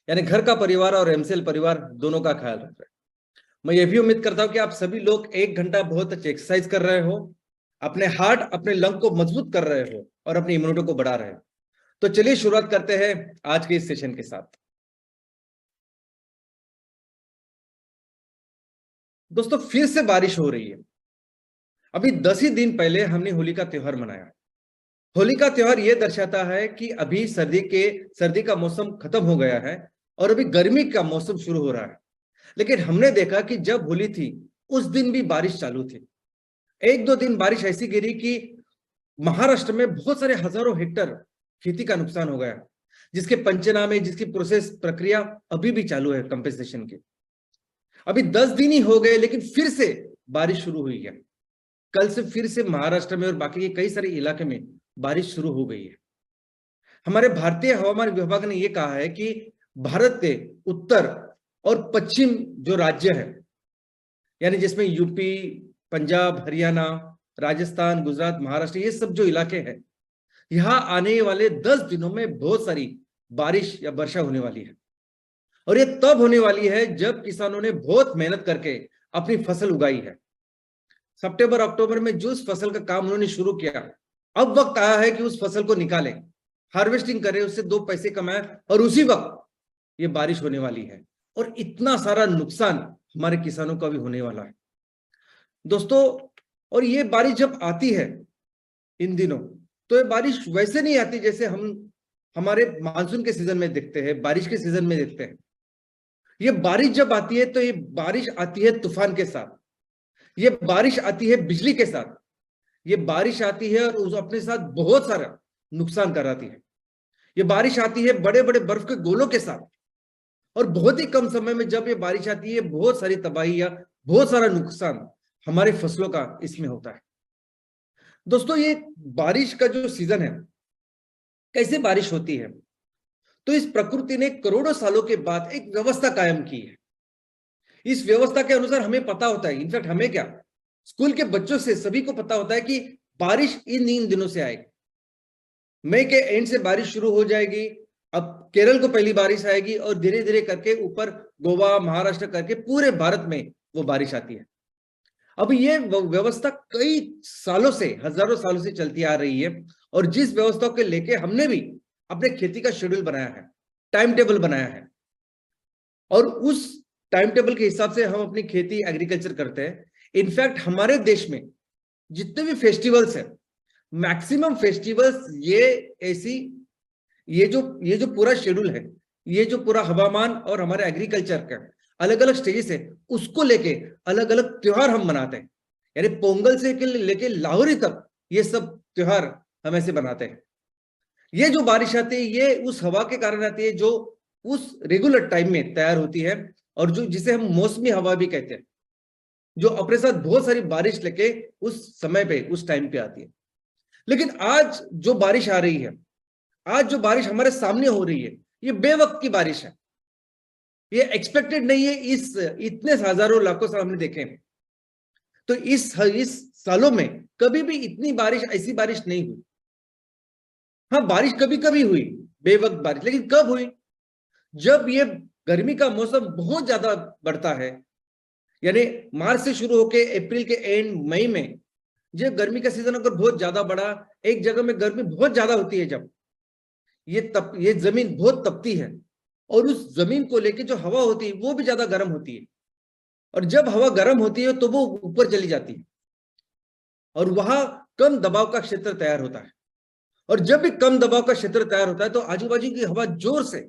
यानी घर का परिवार और एमसीएल परिवार दोनों का ख्याल रख रहे हैं। मैं ये भी उम्मीद करता हूं कि आप सभी लोग 1 घंटा बहुत अच्छी एक्सरसाइज कर रहे हो, अपने हार्ट अपने लंग को मजबूत कर रहे हो और अपनी इम्यूनिटी को बढ़ा रहे हो। तो चलिए शुरुआत करते हैं आज के इस सेशन के साथ। दोस्तों, फिर से बारिश हो रही है। अभी 10 ही दिन पहले हमने होली का त्योहार मनाया। होली का त्योहार यह दर्शाता है कि अभी सर्दी का मौसम खत्म हो गया है और अभी गर्मी का मौसम शुरू हो रहा है। लेकिन हमने देखा कि जब होली थी उस दिन भी बारिश चालू थी। 1-2 दिन बारिश ऐसी गिरी कि महाराष्ट्र में बहुत सारे हजारों हेक्टर खेती का नुकसान हो गया, जिसके पंचनामे, जिसकी प्रोसेस प्रक्रिया अभी भी चालू है कंपेंसेशन की। अभी 10 दिन ही हो गए लेकिन फिर से बारिश शुरू हुई है। कल से फिर से महाराष्ट्र में और बाकी के कई सारे इलाके में बारिश शुरू हो गई है। हमारे भारतीय हवामान विभाग ने यह कहा है कि भारत के उत्तर और पश्चिम जो राज्य है, यानी जिसमें यूपी, पंजाब, हरियाणा, राजस्थान, गुजरात, महाराष्ट्र, ये सब जो इलाके हैं, यहां आने वाले 10 दिनों में बहुत सारी बारिश या वर्षा होने वाली है। और ये तब होने वाली है जब किसानों ने बहुत मेहनत करके अपनी फसल उगाई है। सितंबर अक्टूबर में जो उस फसल का काम उन्होंने शुरू किया, अब वक्त आया है कि उस फसल को निकालें, हार्वेस्टिंग करें, उससे 2 पैसे कमाएं, और उसी वक्त ये बारिश होने वाली है और इतना सारा नुकसान हमारे किसानों का भी होने वाला है दोस्तों। और ये बारिश जब आती है इन दिनों, तो ये बारिश वैसे नहीं आती जैसे हम हमारे मानसून के सीजन में देखते हैं, बारिश के सीजन में देखते हैं। ये बारिश जब आती है तो ये बारिश आती है तूफान के साथ, ये बारिश आती है बिजली के साथ, ये बारिश आती है और उस अपने साथ बहुत सारा नुकसान कराती है। ये बारिश आती है बड़े बड़े बर्फ के गोलों के साथ, और बहुत ही कम समय में जब ये बारिश आती है बहुत सारी तबाही या बहुत सारा नुकसान हमारे फसलों का इसमें होता है। दोस्तों, ये बारिश का जो सीजन है, कैसे बारिश होती है, तो इस प्रकृति ने करोड़ों सालों के बाद एक व्यवस्था कायम की है। इस व्यवस्था के अनुसार हमें पता होता है, इनफैक्ट हमें क्या, स्कूल के बच्चों से सभी को पता होता है कि बारिश इन दिनों से आएगी। मई के एंड से बारिश शुरू हो जाएगी। अब केरल को पहली बारिश आएगी और धीरे धीरे करके ऊपर गोवा, महाराष्ट्र करके पूरे भारत में वो बारिश आती है। अब ये व्यवस्था कई सालों से, हजारों सालों से चलती आ रही है, और जिस व्यवस्था को लेके हमने भी अपने खेती का शेड्यूल बनाया है, टाइम टेबल बनाया है, और उस टाइम टेबल के हिसाब से हम अपनी खेती, एग्रीकल्चर करते हैं। इनफैक्ट हमारे देश में जितने भी फेस्टिवल्स हैं, मैक्सिमम फेस्टिवल्स ये जो पूरा शेड्यूल है, ये जो पूरा हवामान और हमारे एग्रीकल्चर का अलग अलग स्टेजेस है, उसको लेके अलग अलग त्योहार हम मनाते हैं। यानी पोंगल से लेके लाहौरी तक ये सब त्योहार हम ऐसे बनाते हैं। ये जो बारिश आती है ये उस हवा के कारण आती है जो उस रेगुलर टाइम में तैयार होती है, और जो जिसे हम मौसमी हवा भी कहते हैं, जो अपने साथ बहुत सारी बारिश लेके उस समय पे, उस टाइम पे आती है। लेकिन आज जो बारिश आ रही है, आज जो बारिश हमारे सामने हो रही है, ये बेवक्त की बारिश है, ये एक्सपेक्टेड नहीं है। इस इतने हजारों लाखों साल हमने देखे हैं, तो इस सालों में कभी भी इतनी बारिश, ऐसी बारिश नहीं हुई। हाँ, बारिश कभी कभी हुई, बेवक्त बारिश, लेकिन कब हुई? जब ये गर्मी का मौसम बहुत ज्यादा बढ़ता है, यानी मार्च से शुरू होकर अप्रैल के एंड मई में, जब गर्मी का सीजन अगर बहुत ज्यादा बढ़ा, एक जगह में गर्मी बहुत ज्यादा होती है, जब ये जमीन बहुत तपती है, और उस जमीन को लेके जो हवा होती है वो भी ज्यादा गर्म होती है, और जब हवा गर्म होती है तो वो ऊपर चली जाती है, और वहां कम दबाव का क्षेत्र तैयार होता है। और जब भी कम दबाव का क्षेत्र तैयार होता है तो आजू बाजू की हवा जोर से,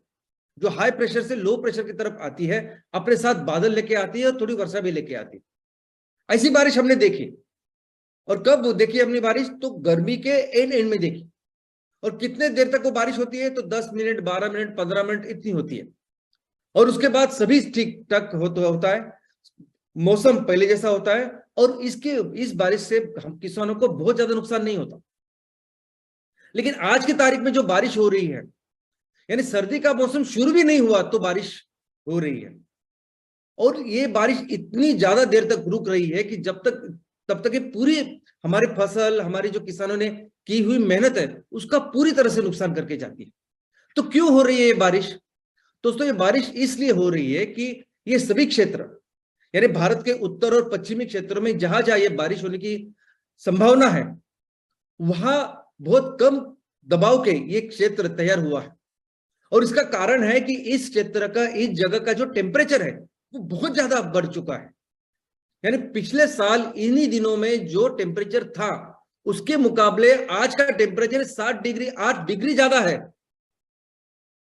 जो हाई प्रेशर से लो प्रेशर की तरफ आती है, अपने साथ बादल लेके आती है और थोड़ी वर्षा भी लेके आती है। ऐसी बारिश हमने देखी। और कब देखी हमने बारिश? तो गर्मी के एंड में देखी। और कितने देर तक वो बारिश होती है? तो 10 मिनट, 12 मिनट, 15 मिनट इतनी होती है, और उसके बाद सभी ठीक ठाक होता है, मौसम पहले जैसा होता है, और इस बारिश से हम किसानों को बहुत ज्यादा नुकसान नहीं होता। लेकिन आज की तारीख में जो बारिश हो रही है, यानी सर्दी का मौसम शुरू भी नहीं हुआ तो बारिश हो रही है, और ये बारिश इतनी ज्यादा देर तक रुक रही है कि तब तक ये पूरी हमारे फसल, हमारी जो किसानों ने की हुई मेहनत है, उसका पूरी तरह से नुकसान करके जाती है। तो क्यों हो रही है ये बारिश? दोस्तों ये बारिश इसलिए हो रही है कि ये सभी क्षेत्र, यानी भारत के उत्तर और पश्चिमी क्षेत्रों में जहां जहां ये बारिश होने की संभावना है, वहां बहुत कम दबाव के ये क्षेत्र तैयार हुआ है। और इसका कारण है कि इस क्षेत्र का, इस जगह का जो टेम्परेचर है वो बहुत ज्यादा बढ़ चुका है। यानी पिछले साल इन्हीं दिनों में जो टेम्परेचर था उसके मुकाबले आज का टेम्परेचर 7 डिग्री 8 डिग्री ज्यादा है।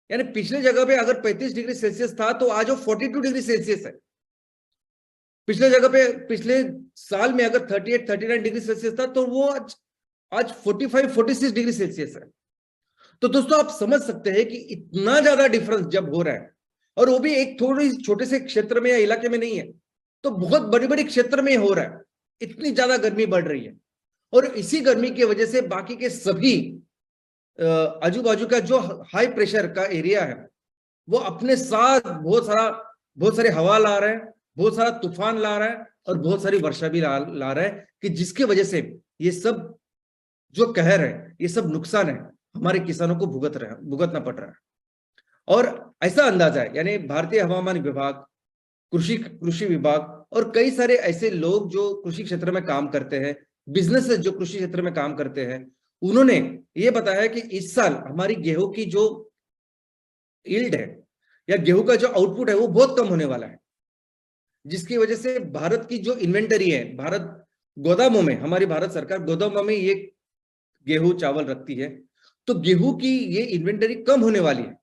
यानी पिछले जगह पे अगर 35 डिग्री सेल्सियस था तो आज वो 42 डिग्री सेल्सियस है। पिछले जगह पे, पिछले साल में अगर 38 39 डिग्री सेल्सियस था तो वो आज 45 46 डिग्री सेल्सियस है। तो दोस्तों आप समझ सकते हैं कि इतना ज्यादा डिफरेंस जब हो रहा है, और वो भी एक थोड़े छोटे से क्षेत्र में या इलाके में नहीं है, तो बहुत बड़ी बड़ी क्षेत्र में हो रहा है। इतनी ज्यादा गर्मी बढ़ रही है, और इसी गर्मी की वजह से बाकी के सभी आजू बाजू का जो हाई प्रेशर का एरिया है वो अपने साथ बहुत सारे हवा ला रहा है, बहुत सारा तूफान ला रहा है, और बहुत सारी वर्षा भी ला रहा है, कि जिसकी वजह से ये सब जो कहर है, ये सब नुकसान है, हमारे किसानों को भुगतना पड़ रहा है। और ऐसा अंदाजा है, यानी भारतीय हवामान विभाग, कृषि विभाग और कई सारे ऐसे लोग जो कृषि क्षेत्र में काम करते हैं, बिजनेसेस जो कृषि क्षेत्र में काम करते हैं, उन्होंने ये बताया कि इस साल हमारी गेहूं की जो यील्ड है या गेहूं का जो आउटपुट है वो बहुत कम होने वाला है, जिसकी वजह से भारत की जो इन्वेंटरी है, भारत गोदामों में, हमारी भारत सरकार गोदामों में ये गेहूं चावल रखती है, तो गेहूं की ये इन्वेंटरी कम होने वाली है।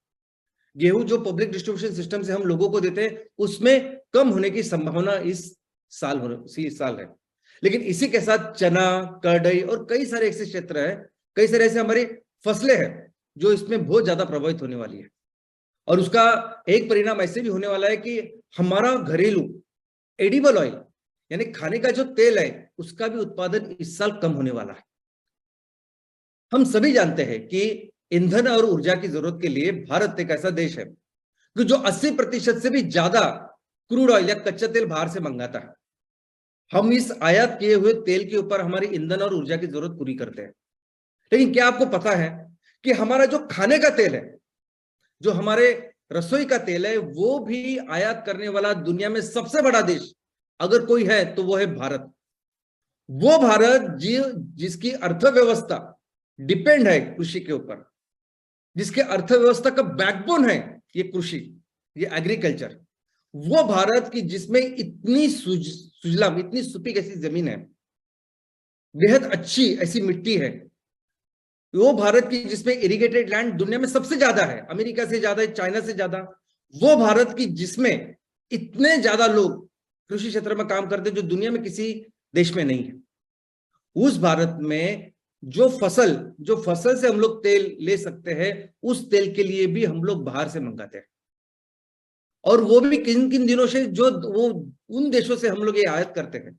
गेहूं जो पब्लिक डिस्ट्रीब्यूशन सिस्टम से हम लोगों को देते हैं उसमें कम होने की संभावना इस साल है। लेकिन इसी के साथ चना, करडई और कई सारे ऐसे क्षेत्र है, कई सारे ऐसे हमारी फसलें हैं जो इसमें बहुत ज्यादा प्रभावित होने वाली है। और उसका एक परिणाम ऐसे भी होने वाला है कि हमारा घरेलू एडिबल ऑयल यानी खाने का जो तेल है उसका भी उत्पादन इस साल कम होने वाला है। हम सभी जानते हैं कि ईंधन और ऊर्जा की जरूरत के लिए भारत एक ऐसा देश है कि जो 80% से भी ज्यादा क्रूड ऑयल या कच्चा तेल बाहर से मंगाता है। हम इस आयात किए हुए तेल के ऊपर हमारी ईंधन और ऊर्जा की जरूरत पूरी करते हैं। लेकिन क्या आपको पता है कि हमारा जो खाने का तेल है, जो हमारे रसोई का तेल है, वो भी आयात करने वाला दुनिया में सबसे बड़ा देश अगर कोई है तो वो है भारत। वो भारत जिसकी अर्थव्यवस्था डिपेंड है कृषि के ऊपर, जिसके अर्थव्यवस्था का बैकबोन है ये कृषि, ये एग्रीकल्चर, वो भारत की जिसमें इतनी सुजलाम, इतनी सुपीक ऐसी जमीन है, बेहद अच्छी ऐसी मिट्टी है, वो भारत की जिसमें इरिगेटेड लैंड दुनिया में सबसे ज्यादा है, अमेरिका से ज्यादा है, चाइना से ज्यादा, वो भारत की जिसमें इतने ज्यादा लोग कृषि क्षेत्र में काम करते हैं जो दुनिया में किसी देश में नहीं है, उस भारत में जो फसल से हम लोग तेल ले सकते हैं, उस तेल के लिए भी हम लोग बाहर से मंगाते हैं। और वो भी किन किन दिनों से, जो वो उन देशों से हम लोग ये आयात करते हैं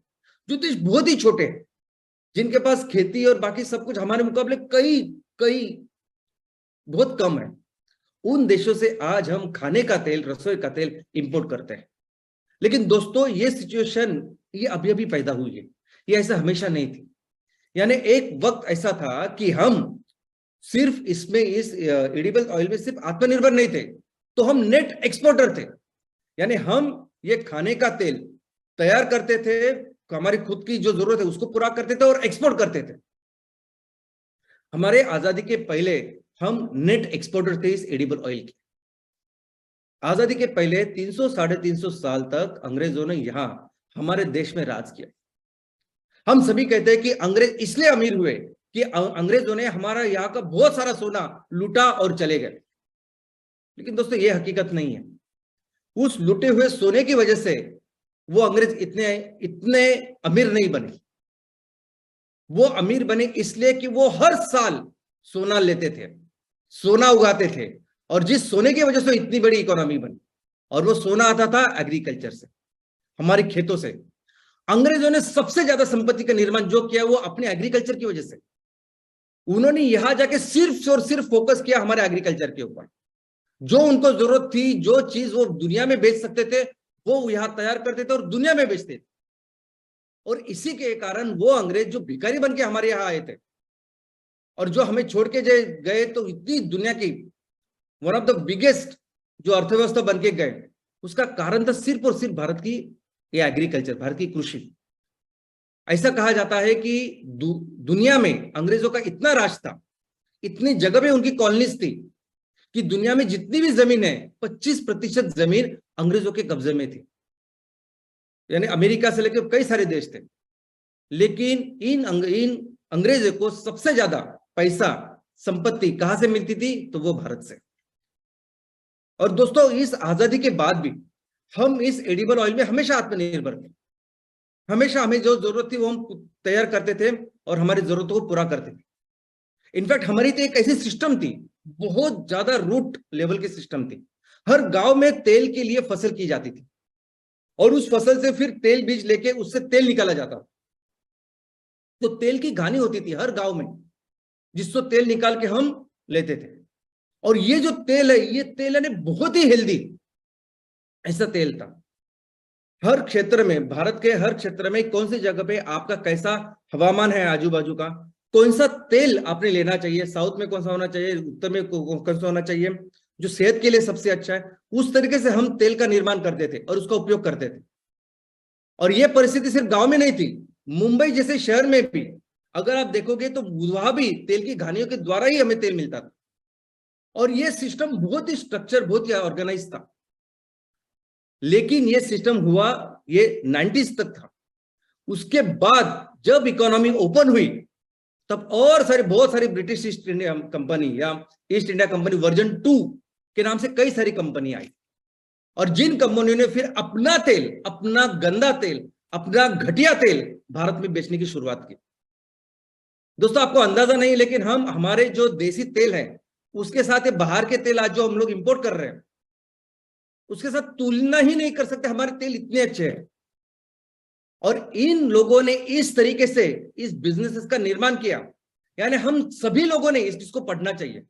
जो देश बहुत ही छोटे हैं, जिनके पास खेती और बाकी सब कुछ हमारे मुकाबले कई बहुत कम है। उन देशों से आज हम खाने का तेल, रसोई का तेल इंपोर्ट करते हैं। लेकिन दोस्तों ये सिचुएशन ये अभी अभी पैदा हुई है, ये ऐसा हमेशा नहीं थी। यानी एक वक्त ऐसा था कि हम सिर्फ इसमें, इस एडिबल ऑयल में सिर्फ आत्मनिर्भर नहीं थे, तो हम नेट एक्सपोर्टर थे। यानी हम ये खाने का तेल तैयार करते थे, हमारी खुद की जो जरूरत है उसको पूरा करते थे और एक्सपोर्ट करते थे। हमारे आजादी के पहले हम नेट एक्सपोर्टर थे इस एडिबल ऑयल के। आजादी के पहले 300 साढ़े 300 साल तक अंग्रेजों ने यहां हमारे देश में राज किया। हम सभी कहते हैं कि अंग्रेज इसलिए अमीर हुए कि अंग्रेजों ने हमारा यहाँ का बहुत सारा सोना लूटा और चले गए। लेकिन दोस्तों ये हकीकत नहीं है। उस लूटे हुए सोने की वजह से वो अंग्रेज इतने अमीर नहीं बने। वो अमीर बने इसलिए कि वो हर साल सोना लेते थे, सोना उगाते थे, और जिस सोने की वजह से इतनी बड़ी इकोनॉमी बनी, और वो सोना आता था एग्रीकल्चर से, हमारे खेतों से। अंग्रेजों ने सबसे ज्यादा संपत्ति का निर्माण जो किया वो अपने एग्रीकल्चर की वजह से। उन्होंने यहां जाके सिर्फ और सिर्फ फोकस किया हमारे एग्रीकल्चर के ऊपर। जो उनको जरूरत थी, जो चीज वो दुनिया में बेच सकते थे, वो यहां तैयार करते थे और दुनिया में बेचते थे। और इसी के कारण वो अंग्रेज जो भिखारी बन के हमारे यहां आए थे और जो हमें छोड़ के गए, तो इतनी दुनिया की वन ऑफ द बिगेस्ट जो अर्थव्यवस्था बन के गए, उसका कारण था सिर्फ और सिर्फ भारत की ये एग्रीकल्चर, भारत की कृषि। ऐसा कहा जाता है कि दुनिया में अंग्रेजों का इतना राज था, इतनी जगह में उनकी कॉलोनीज थी कि दुनिया में जितनी भी जमीन है 25% जमीन अंग्रेजों के कब्जे में थी। यानी अमेरिका से लेकर कई सारे देश थे, लेकिन इन अंग्रेजों को सबसे ज्यादा पैसा संपत्ति कहां से मिलती थी? तो वो भारत से। और दोस्तों, इस आजादी के बाद भी हम इस एडिबल ऑयल में हमेशा आत्मनिर्भर थे। हमेशा हमें जो जरूरत थी वो हम तैयार करते थे और हमारी जरूरतों को पूरा करते थे। इनफैक्ट हमारी तो एक ऐसी सिस्टम थी, बहुत ज्यादा रूट लेवल की सिस्टम थी। हर गांव में तेल के लिए फसल की जाती थी और उस फसल से फिर तेल बीज लेके उससे तेल निकाला जाता। तो तेल की घानी होती थी हर गांव में, जिससे तेल निकाल के हम लेते थे। और ये जो तेल है, ये तेल है बहुत ही हेल्दी ऐसा तेल था। हर क्षेत्र में, भारत के हर क्षेत्र में कौन सी जगह पे आपका कैसा हवामान है, आजू बाजू का कौन सा तेल आपने लेना चाहिए, साउथ में कौन सा होना चाहिए, उत्तर में कौन सा होना चाहिए, जो सेहत के लिए सबसे अच्छा है, उस तरीके से हम तेल का निर्माण करते थे और उसका उपयोग करते थे। और यह परिस्थिति सिर्फ गांव में नहीं थी, मुंबई जैसे शहर में भी अगर आप देखोगे तो वहां भी तेल की घानियों के द्वारा ही हमें तेल मिलता था। और यह सिस्टम बहुत ही स्ट्रक्चर, बहुत ही ऑर्गेनाइज था। लेकिन यह सिस्टम हुआ ये 90s तक था। उसके बाद जब इकोनॉमी ओपन हुई, तब और बहुत सारी ब्रिटिश ईस्ट इंडिया कंपनी या ईस्ट इंडिया कंपनी वर्जन 2 के नाम से कई सारी कंपनी आई, और जिन कंपनियों ने फिर अपना तेल, अपना गंदा तेल, अपना घटिया तेल भारत में बेचने की शुरुआत की। दोस्तों, आपको अंदाजा नहीं, लेकिन हम हमारे जो देसी तेल है उसके साथ बाहर के तेल आज जो हम लोग इंपोर्ट कर रहे हैं उसके साथ तुलना ही नहीं कर सकते। हमारे तेल इतने अच्छे हैं। और इन लोगों ने इस तरीके से इस बिजनेस का निर्माण किया। यानी हम सभी लोगों ने इस चीज को पढ़ना चाहिए,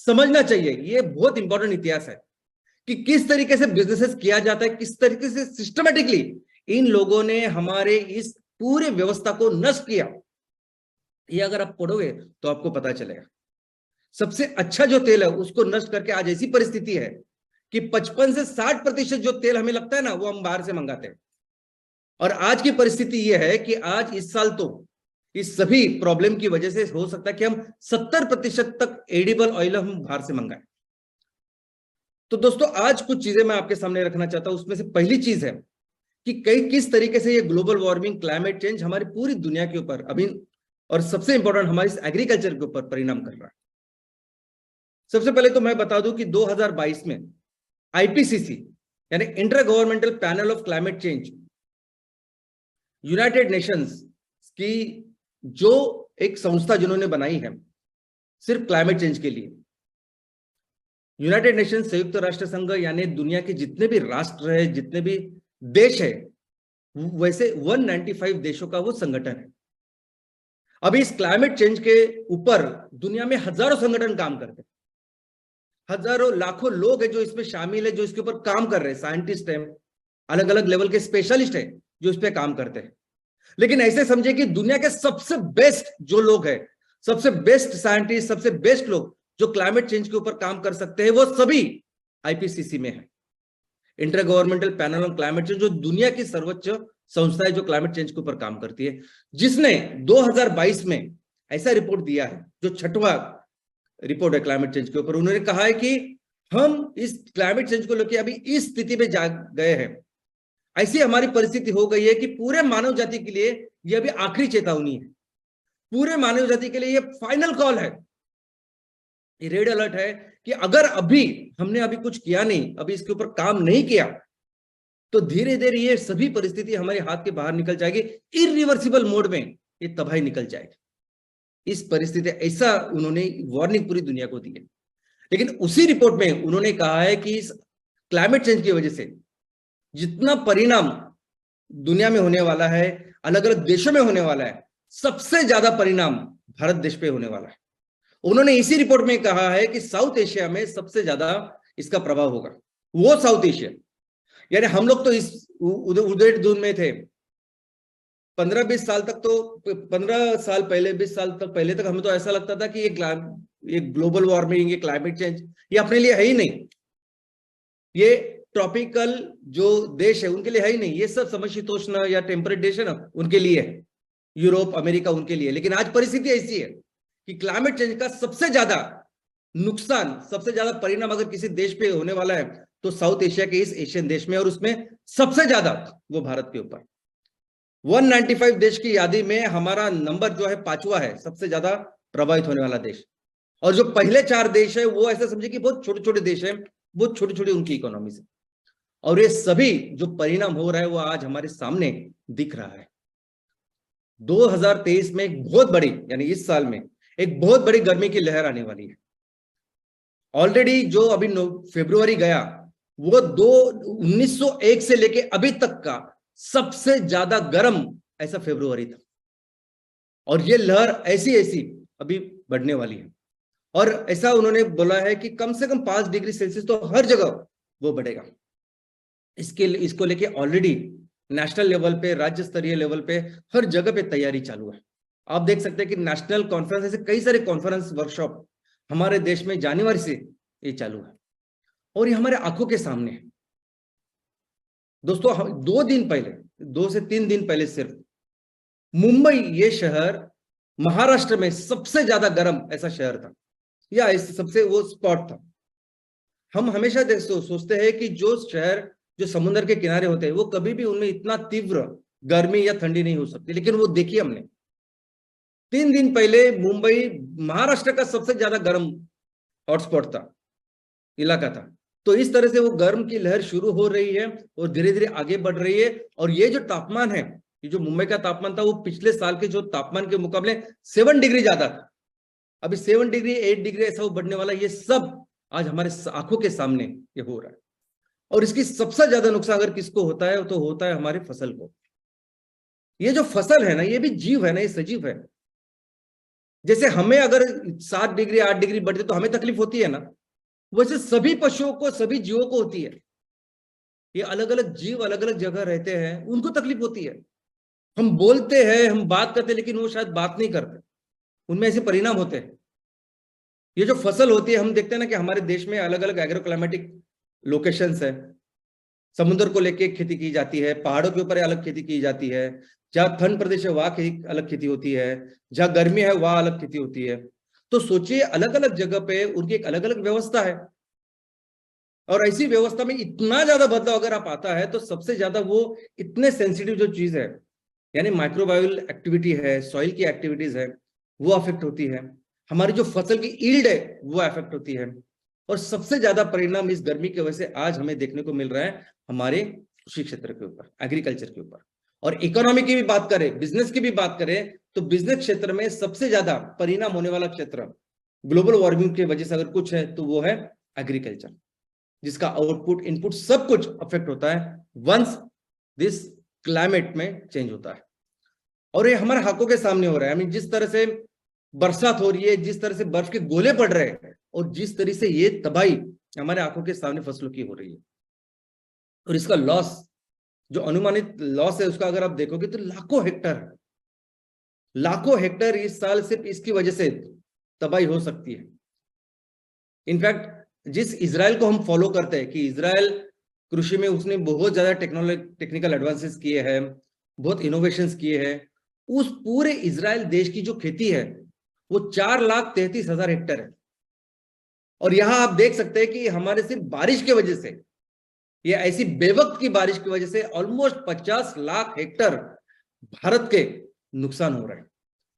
समझना चाहिए। ये बहुत इंपॉर्टेंट इतिहास है कि किस तरीके से बिजनेसेस किया जाता है, किस तरीके से सिस्टमेटिकली इन लोगों ने हमारे इस पूरे व्यवस्था को नष्ट किया। ये अगर आप पढ़ोगे तो आपको पता चलेगा। सबसे अच्छा जो तेल है उसको नष्ट करके आज ऐसी परिस्थिति है कि 55 से 60% जो तेल हमें लगता है ना, वो हम बाहर से मंगाते हैं। और आज की परिस्थिति यह है कि आज इस साल तो इस सभी प्रॉब्लम की वजह से हो सकता है कि हम 70% तक एडिबल ऑयल हम बाहर से मंगाएं। तो दोस्तों, आज कुछ चीजें मैं आपके सामने रखना चाहता हूं। उसमें से पहली चीज है कि किस तरीके से ये ग्लोबल वार्मिंग, क्लाइमेट चेंज हमारी पूरी दुनिया के ऊपर अभी, और सबसे इंपॉर्टेंट हमारी एग्रीकल्चर के ऊपर परिणाम कर रहा है। सबसे पहले तो मैं बता दूं कि 2022 में आईपीसीसी यानी inter governmental panel of climate change, United Nations की जो एक संस्था जिन्होंने बनाई है सिर्फ क्लाइमेट चेंज के लिए, यूनाइटेड नेशंस संयुक्त राष्ट्र संघ, यानी दुनिया के जितने भी राष्ट्र है, जितने भी देश है, वैसे 195 देशों का वो संगठन है। अभी इस क्लाइमेट चेंज के ऊपर दुनिया में हजारों संगठन काम करते हैं, हजारों लाखों लोग हैं जो इसमें शामिल है, जो इसके ऊपर काम कर रहे हैं, साइंटिस्ट हैं, अलग अलग लेवल के स्पेशलिस्ट हैं जो इस पे काम करते हैं। लेकिन ऐसे समझे कि दुनिया के सबसे बेस्ट जो लोग हैं, सबसे बेस्ट साइंटिस्ट, सबसे बेस्ट लोग जो क्लाइमेट चेंज के ऊपर काम कर सकते हैं, वो सभी आईपीसीसी में है, inter governmental panel on climate change, जो दुनिया की सर्वोच्च संस्था है जो क्लाइमेट चेंज के ऊपर काम करती है, जिसने 2022 में ऐसा रिपोर्ट दिया है जो 6वां रिपोर्ट है क्लाइमेट चेंज के ऊपर। उन्होंने कहा है कि हम इस क्लाइमेट चेंज को लेकर अभी इस स्थिति में जा गए हैं, ऐसी हमारी परिस्थिति हो गई है कि पूरे मानव जाति के लिए यह अभी आखिरी चेतावनी है, पूरे मानव जाति के लिए यह फाइनल कॉल है, ये रेड अलर्ट है कि अगर अभी हमने अभी कुछ किया नहीं, अभी इसके ऊपर काम नहीं किया, तो धीरे धीरे ये सभी परिस्थिति हमारे हाथ के बाहर निकल जाएगी, इरिवर्सिबल मोड में ये तबाही निकल जाएगी। इस परिस्थिति, ऐसा उन्होंने वार्निंग पूरी दुनिया को दी है। लेकिन उसी रिपोर्ट में उन्होंने कहा है कि इस क्लाइमेट चेंज की वजह से जितना परिणाम दुनिया में होने वाला है, अलग अलग देशों में होने वाला है, सबसे ज्यादा परिणाम भारत देश पे होने वाला है। उन्होंने इसी रिपोर्ट में कहा है कि साउथ एशिया में सबसे ज्यादा इसका प्रभाव होगा, वो साउथ एशिया। यानी हम लोग तो इस उधेड़ धुन में थे 15-20 साल तक, तो 15 साल पहले, 20 साल तक पहले तक हमें तो ऐसा लगता था कि ये ग्लोबल वार्मिंग, ये क्लाइमेट चेंज ये अपने लिए है ही नहीं। ये ट्रॉपिकल जो देश है उनके लिए है ही नहीं, ये सब समशीतोष्ण या टेम्परेट देश है ना, उनके लिए है, यूरोप अमेरिका उनके लिए। लेकिन आज परिस्थिति ऐसी है कि क्लाइमेट चेंज का सबसे ज्यादा नुकसान, सबसे ज्यादा परिणाम अगर किसी देश पे होने वाला है तो साउथ एशिया के इस एशियन देश में, और उसमें सबसे ज्यादा वो भारत के ऊपर। 195 देश की यादी में हमारा नंबर जो है 5वां है, सबसे ज्यादा प्रभावित होने वाला देश। और जो पहले 4 देश है वो ऐसा समझे कि बहुत छोटे छोटे देश है, बहुत छोटी छोटी उनकी इकोनॉमी से, और ये सभी जो परिणाम हो रहा है वो आज हमारे सामने दिख रहा है। 2023 में एक बहुत बड़ी, यानी इस साल में एक बहुत बड़ी गर्मी की लहर आने वाली है। ऑलरेडी जो अभी फरवरी गया वो 1901 से लेके अभी तक का सबसे ज्यादा गर्म ऐसा फरवरी था, और ये लहर ऐसी ऐसी अभी बढ़ने वाली है। और ऐसा उन्होंने बोला है कि कम से कम 5 डिग्री सेल्सियस तो हर जगह वो बढ़ेगा। इसको लेके ऑलरेडी नेशनल लेवल पे, राज्य स्तरीय लेवल पे हर जगह पे तैयारी चालू है। आप देख सकते हैं कि नेशनल कॉन्फ्रेंस, ऐसे कई सारे कॉन्फ्रेंस वर्कशॉप हमारे देश में जनवरी से ये चालू है, और ये हमारे आंखों के सामने है। दोस्तों, 2 दिन पहले, 2 से 3 दिन पहले सिर्फ मुंबई, ये शहर महाराष्ट्र में सबसे ज्यादा गर्म ऐसा शहर था, या इस सबसे वो स्पॉट था। हम हमेशा सोचते हैं कि जो शहर जो समुद्र के किनारे होते हैं वो कभी भी उनमें इतना तीव्र गर्मी या ठंडी नहीं हो सकती, लेकिन वो देखिए हमने 3 दिन पहले मुंबई महाराष्ट्र का सबसे ज्यादा गर्म हॉटस्पॉट था, इलाका था। तो इस तरह से वो गर्म की लहर शुरू हो रही है और धीरे धीरे आगे बढ़ रही है। और ये जो तापमान है, ये जो मुंबई का तापमान था वो पिछले साल के जो तापमान के मुकाबले 7 डिग्री ज्यादा था। अभी 7 डिग्री 8 डिग्री ऐसा वो बढ़ने वाला, ये सब आज हमारे आंखों के सामने ये हो रहा है। और इसकी सबसे ज्यादा नुकसान अगर किसको होता है तो होता है हमारे फसल को। ये जो फसल है ना, ये भी जीव है ना, ये सजीव है। जैसे हमें अगर 7 डिग्री 8 डिग्री बढ़ते तो हमें तकलीफ होती है ना, वैसे सभी पशुओं को, सभी जीवों को होती है। ये अलग अलग जीव अलग अलग जगह रहते हैं, उनको तकलीफ होती है। हम बोलते हैं, हम बात करते हैं, लेकिन वो शायद बात नहीं करते, उनमें ऐसे परिणाम होते हैं। ये जो फसल होती है, हम देखते हैं ना कि हमारे देश में अलग अलग एग्रो क्लाइमेटिक लोकेशंस है। समुद्र को लेके खेती की जाती है, पहाड़ों के ऊपर अलग खेती की जाती है, जहां ठंड प्रदेश है वहां अलग खेती होती है, जहां गर्मी है वहां अलग खेती होती है। तो सोचिए, अलग अलग जगह पे उनकी एक अलग अलग व्यवस्था है, और ऐसी व्यवस्था में इतना ज्यादा बदलाव अगर आप आता है तो सबसे ज्यादा वो इतने सेंसिटिव जो चीज है, यानी माइक्रोबायल एक्टिविटी है, सॉइल की एक्टिविटीज है, वो अफेक्ट होती है। हमारी जो फसल की ईल्ड है वो अफेक्ट होती है। और सबसे ज्यादा परिणाम इस गर्मी की वजह से आज हमें देखने को मिल रहा है हमारे कृषि क्षेत्र के ऊपर, एग्रीकल्चर के ऊपर। और इकोनॉमी की भी बात करें, बिजनेस की भी बात करें, तो बिजनेस क्षेत्र में सबसे ज्यादा परिणाम होने वाला क्षेत्र ग्लोबल वार्मिंग की वजह से अगर कुछ है तो वो है एग्रीकल्चर, जिसका आउटपुट, इनपुट सब कुछ अफेक्ट होता है वंस दिस क्लाइमेट में चेंज होता है। और ये हमारे आंखों के सामने हो रहा है। आई मीन, जिस तरह से बरसात हो रही है, जिस तरह से बर्फ के गोले पड़ रहे हैं, और जिस तरह से ये तबाही हमारे आंखों के सामने फसलों की हो रही है, और इसका लॉस, जो अनुमानित लॉस है उसका अगर आप देखोगे तो लाखों हेक्टर इस साल सिर्फ इसकी वजह से तबाही हो सकती है। इनफैक्ट जिस इजराइल को हम फॉलो करते हैं कि इजराइल कृषि में उसने बहुत ज्यादा टेक्निकल एडवांसेस किए हैं, बहुत इनोवेशंस किए हैं, उस पूरे इजराइल देश की जो खेती है वो 4,33,000 हेक्टर है। और यहां आप देख सकते हैं कि हमारे सिर्फ बारिश की वजह से, ये ऐसी बेवक्त की बारिश की वजह से ऑलमोस्ट 50 लाख हेक्टर भारत के नुकसान हो रहे हैं।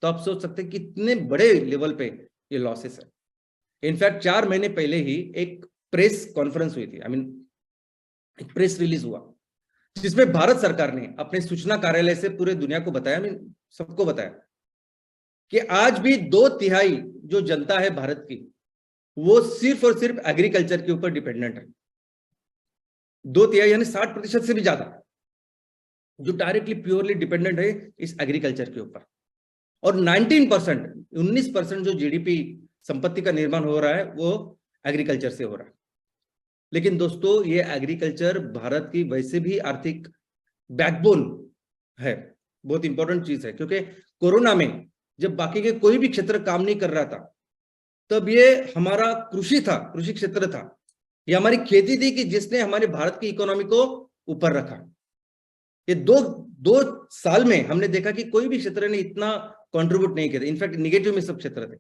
तो आप सोच सकते हैं कितने बड़े लेवल पे ये लॉसेस है। इनफैक्ट 4 महीने पहले ही एक प्रेस कॉन्फ्रेंस हुई थी, आई मीन एक प्रेस रिलीज हुआ, जिसमें भारत सरकार ने अपने सूचना कार्यालय से पूरे दुनिया को बताया, आई मीन सबको बताया, कि आज भी 2/3 जो जनता है भारत की वो सिर्फ और सिर्फ एग्रीकल्चर के ऊपर डिपेंडेंट है। 2/3 यानी 60% से भी ज्यादा जो डायरेक्टली प्योरली डिपेंडेंट है इस एग्रीकल्चर के ऊपर। और 19% जो जीडीपी संपत्ति का निर्माण हो रहा है वो एग्रीकल्चर से हो रहा है। लेकिन दोस्तों, ये एग्रीकल्चर भारत की वैसे भी आर्थिक बैकबोन है, बहुत इंपॉर्टेंट चीज है। क्योंकि कोरोना में जब बाकी के कोई भी क्षेत्र काम नहीं कर रहा था, तब ये हमारा कृषि क्षेत्र था, ये हमारी खेती थी कि जिसने हमारे भारत की इकोनॉमी को ऊपर रखा। ये दो साल में हमने देखा कि कोई भी क्षेत्र ने इतना कंट्रीब्यूट नहीं किया, इनफैक्ट निगेटिव में सब क्षेत्र थे।